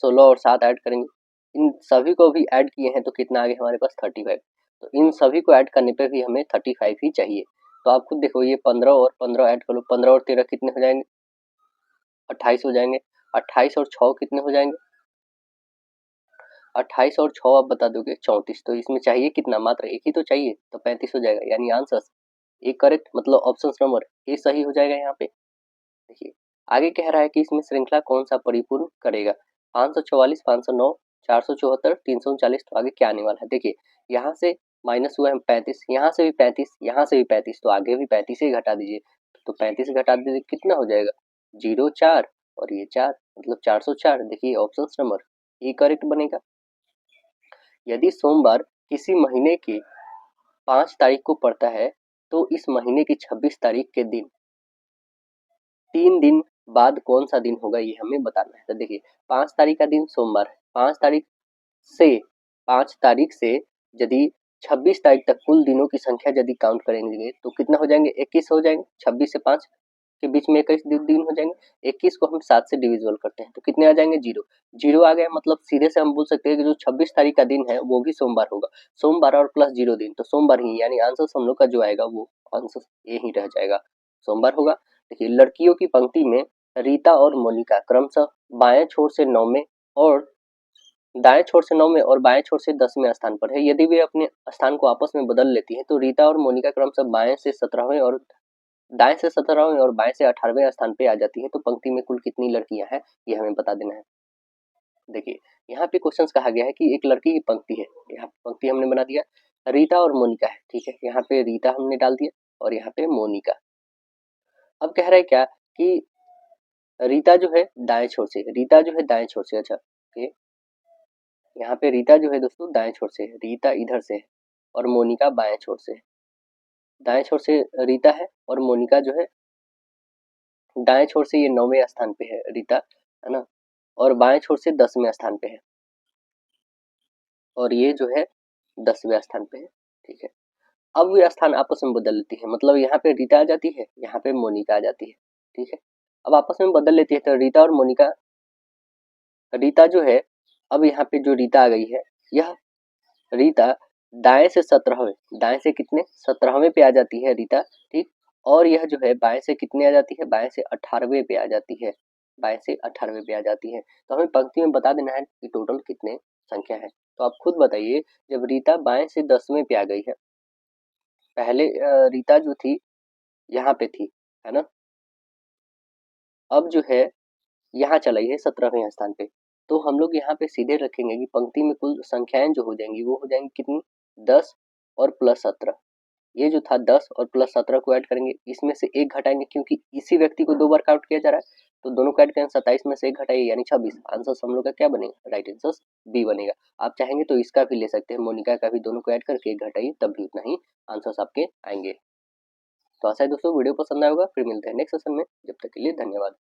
16 और 7 ऐड करेंगे, इन सभी को भी ऐड किए हैं तो कितना आ गया हमारे पास 35, तो इन सभी को ऐड करने पे भी हमें 35 ही चाहिए। तो आप खुद देखो ये 15 और 15 ऐड कर लो, 15 और 13 कितने हो जाएंगे 28 हो जाएंगे, 28 और 6 कितने हो जाएंगे 28 और 6 आप बता दोगे 34, तो इसमें चाहिए कितना, मात्र एक ही तो चाहिए, तो 35 हो जाएगा, यानी आंसर एक करेक्ट, मतलब ऑप्शन नंबर ए सही हो जाएगा यहाँ पे। देखिए आगे कह रहा है कि इसमें श्रृंखला कौन सा परिपूर्ण करेगा, 544, 509, 474, 339, तो आगे क्या आने वाला है। देखिए यहाँ से माइनस हुआ है 35, यहाँ से भी 35, यहाँ से भी 35, तो आगे भी 35 ही घटा दीजिए, तो 35 घटा दीजिए कितना हो जाएगा 0 4 और ये 4, मतलब 404, देखिए ऑप्शन नंबर ए करेक्ट बनेगा। यदि सोमवार किसी महीने की 5 तारीख को पड़ता है तो इस महीने की 26 तारीख के दिन 3 दिन बाद कौन सा दिन होगा, ये हमें बताना है। तो देखिए 5 तारीख का दिन सोमवार है, 5 तारीख से यदि 26 तारीख तक कुल दिनों की संख्या यदि काउंट करेंगे तो कितना हो जाएंगे 21 हो जाएंगे, 26 से 5 के बीच में 21 दिन हो जाएंगे, 21 को हम 7 से डिविजिबल करते हैं तो कितने आ जाएंगे 0, 0 आ गया, मतलब सीधे से हम बोल सकते हैं कि जो 26 तारीख का दिन है वो भी सोमवार होगा, सोमवार और प्लस 0 दिन तो सोमवार ही, यानी आंसर हम लोग का जो आएगा वो आंसर ये ही रह जाएगा, सोमवार होगा। देखिए लड़कियों की पंक्ति में रीता और मोनिका क्रमशः बाएं छोर से 9वें और दाएं छोर से 9वें और बाएं छोर से 10वें स्थान पर है, यदि वे अपने स्थान को आपस में बदल लेती हैं तो रीता और मोनिका क्रमशः बाएं से 17वें और दाएं से 17वें और बाएं से 18वें स्थान पे आ जाती है, तो पंक्ति में कुल कितनी लड़कियां हैं ये हमें बता देना है। देखिए यहाँ पे क्वेश्चन कहा गया है कि एक लड़की की पंक्ति है, यहाँ पंक्ति हमने बना दिया, रीता और मोनिका है, ठीक है, यहाँ पे रीता हमने डाल दिया और यहाँ पे मोनिका। अब कह रहा है क्या कि रीता जो है दाएं छोर से, रीता जो है दाएं छोर से, अच्छा ओके, यहाँ पे रीता जो है दोस्तों दाएं छोर से है, रीता इधर से है और मोनिका बाएं छोर से है, दाएं छोर से रीता है और मोनिका जो है दाएं छोर से ये 9वें स्थान पे है रीता, है ना, और बाएं छोर से 10वें स्थान पे है और ये जो है 10वें स्थान पे है, ठीक है। अब वे स्थान आपस में बदल लेती है, मतलब यहाँ पे रीता आ जाती है, यहाँ पे मोनिका आ जाती है, ठीक है। अब आपस में बदल लेती है तो रीता और मोनिका, रीता जो है अब यहाँ पे जो रीता आ गई है यह रीता दाएं से 17वें, दाएं से कितने 17वें पे आ जाती है रीता, ठीक, और यह जो है बाएं से कितने आ जाती है, बाएं से 18वें पे आ जाती है, बाएं से 18वें पे आ जाती है, तो हमें पंक्ति में बता देना है कि टोटल कितने संख्या है। तो आप खुद बताइए जब रीता बाएं से 10वें पे आ गई है, पहले रीता जो थी यहाँ पे थी, है ना, अब जो है यहाँ चलाई है 17वें स्थान पे, तो हम लोग यहाँ पे सीधे रखेंगे कि पंक्ति में कुल संख्याएं जो हो जाएंगी वो हो जाएंगी कितनी 10 और प्लस 17, ये जो था 10 और प्लस 17 को ऐड करेंगे, इसमें से एक घटाएंगे क्योंकि इसी व्यक्ति को 2 बार काउंट किया जा रहा है, तो दोनों को ऐड करें 27 में से एक घटाइए यानी 26, आंसर हम लोग का क्या बनेगा, राइट आंसर बी बनेगा। आप चाहेंगे तो इसका भी ले सकते हैं, मोनिका का भी, दोनों को ऐड करके एक घटाइए तब भी उतना ही आंसर आपके आएंगे। तो आशा है दोस्तों वीडियो पसंद आया होगा, फिर मिलते हैं नेक्स्ट सेशन में, जब तक के लिए धन्यवाद।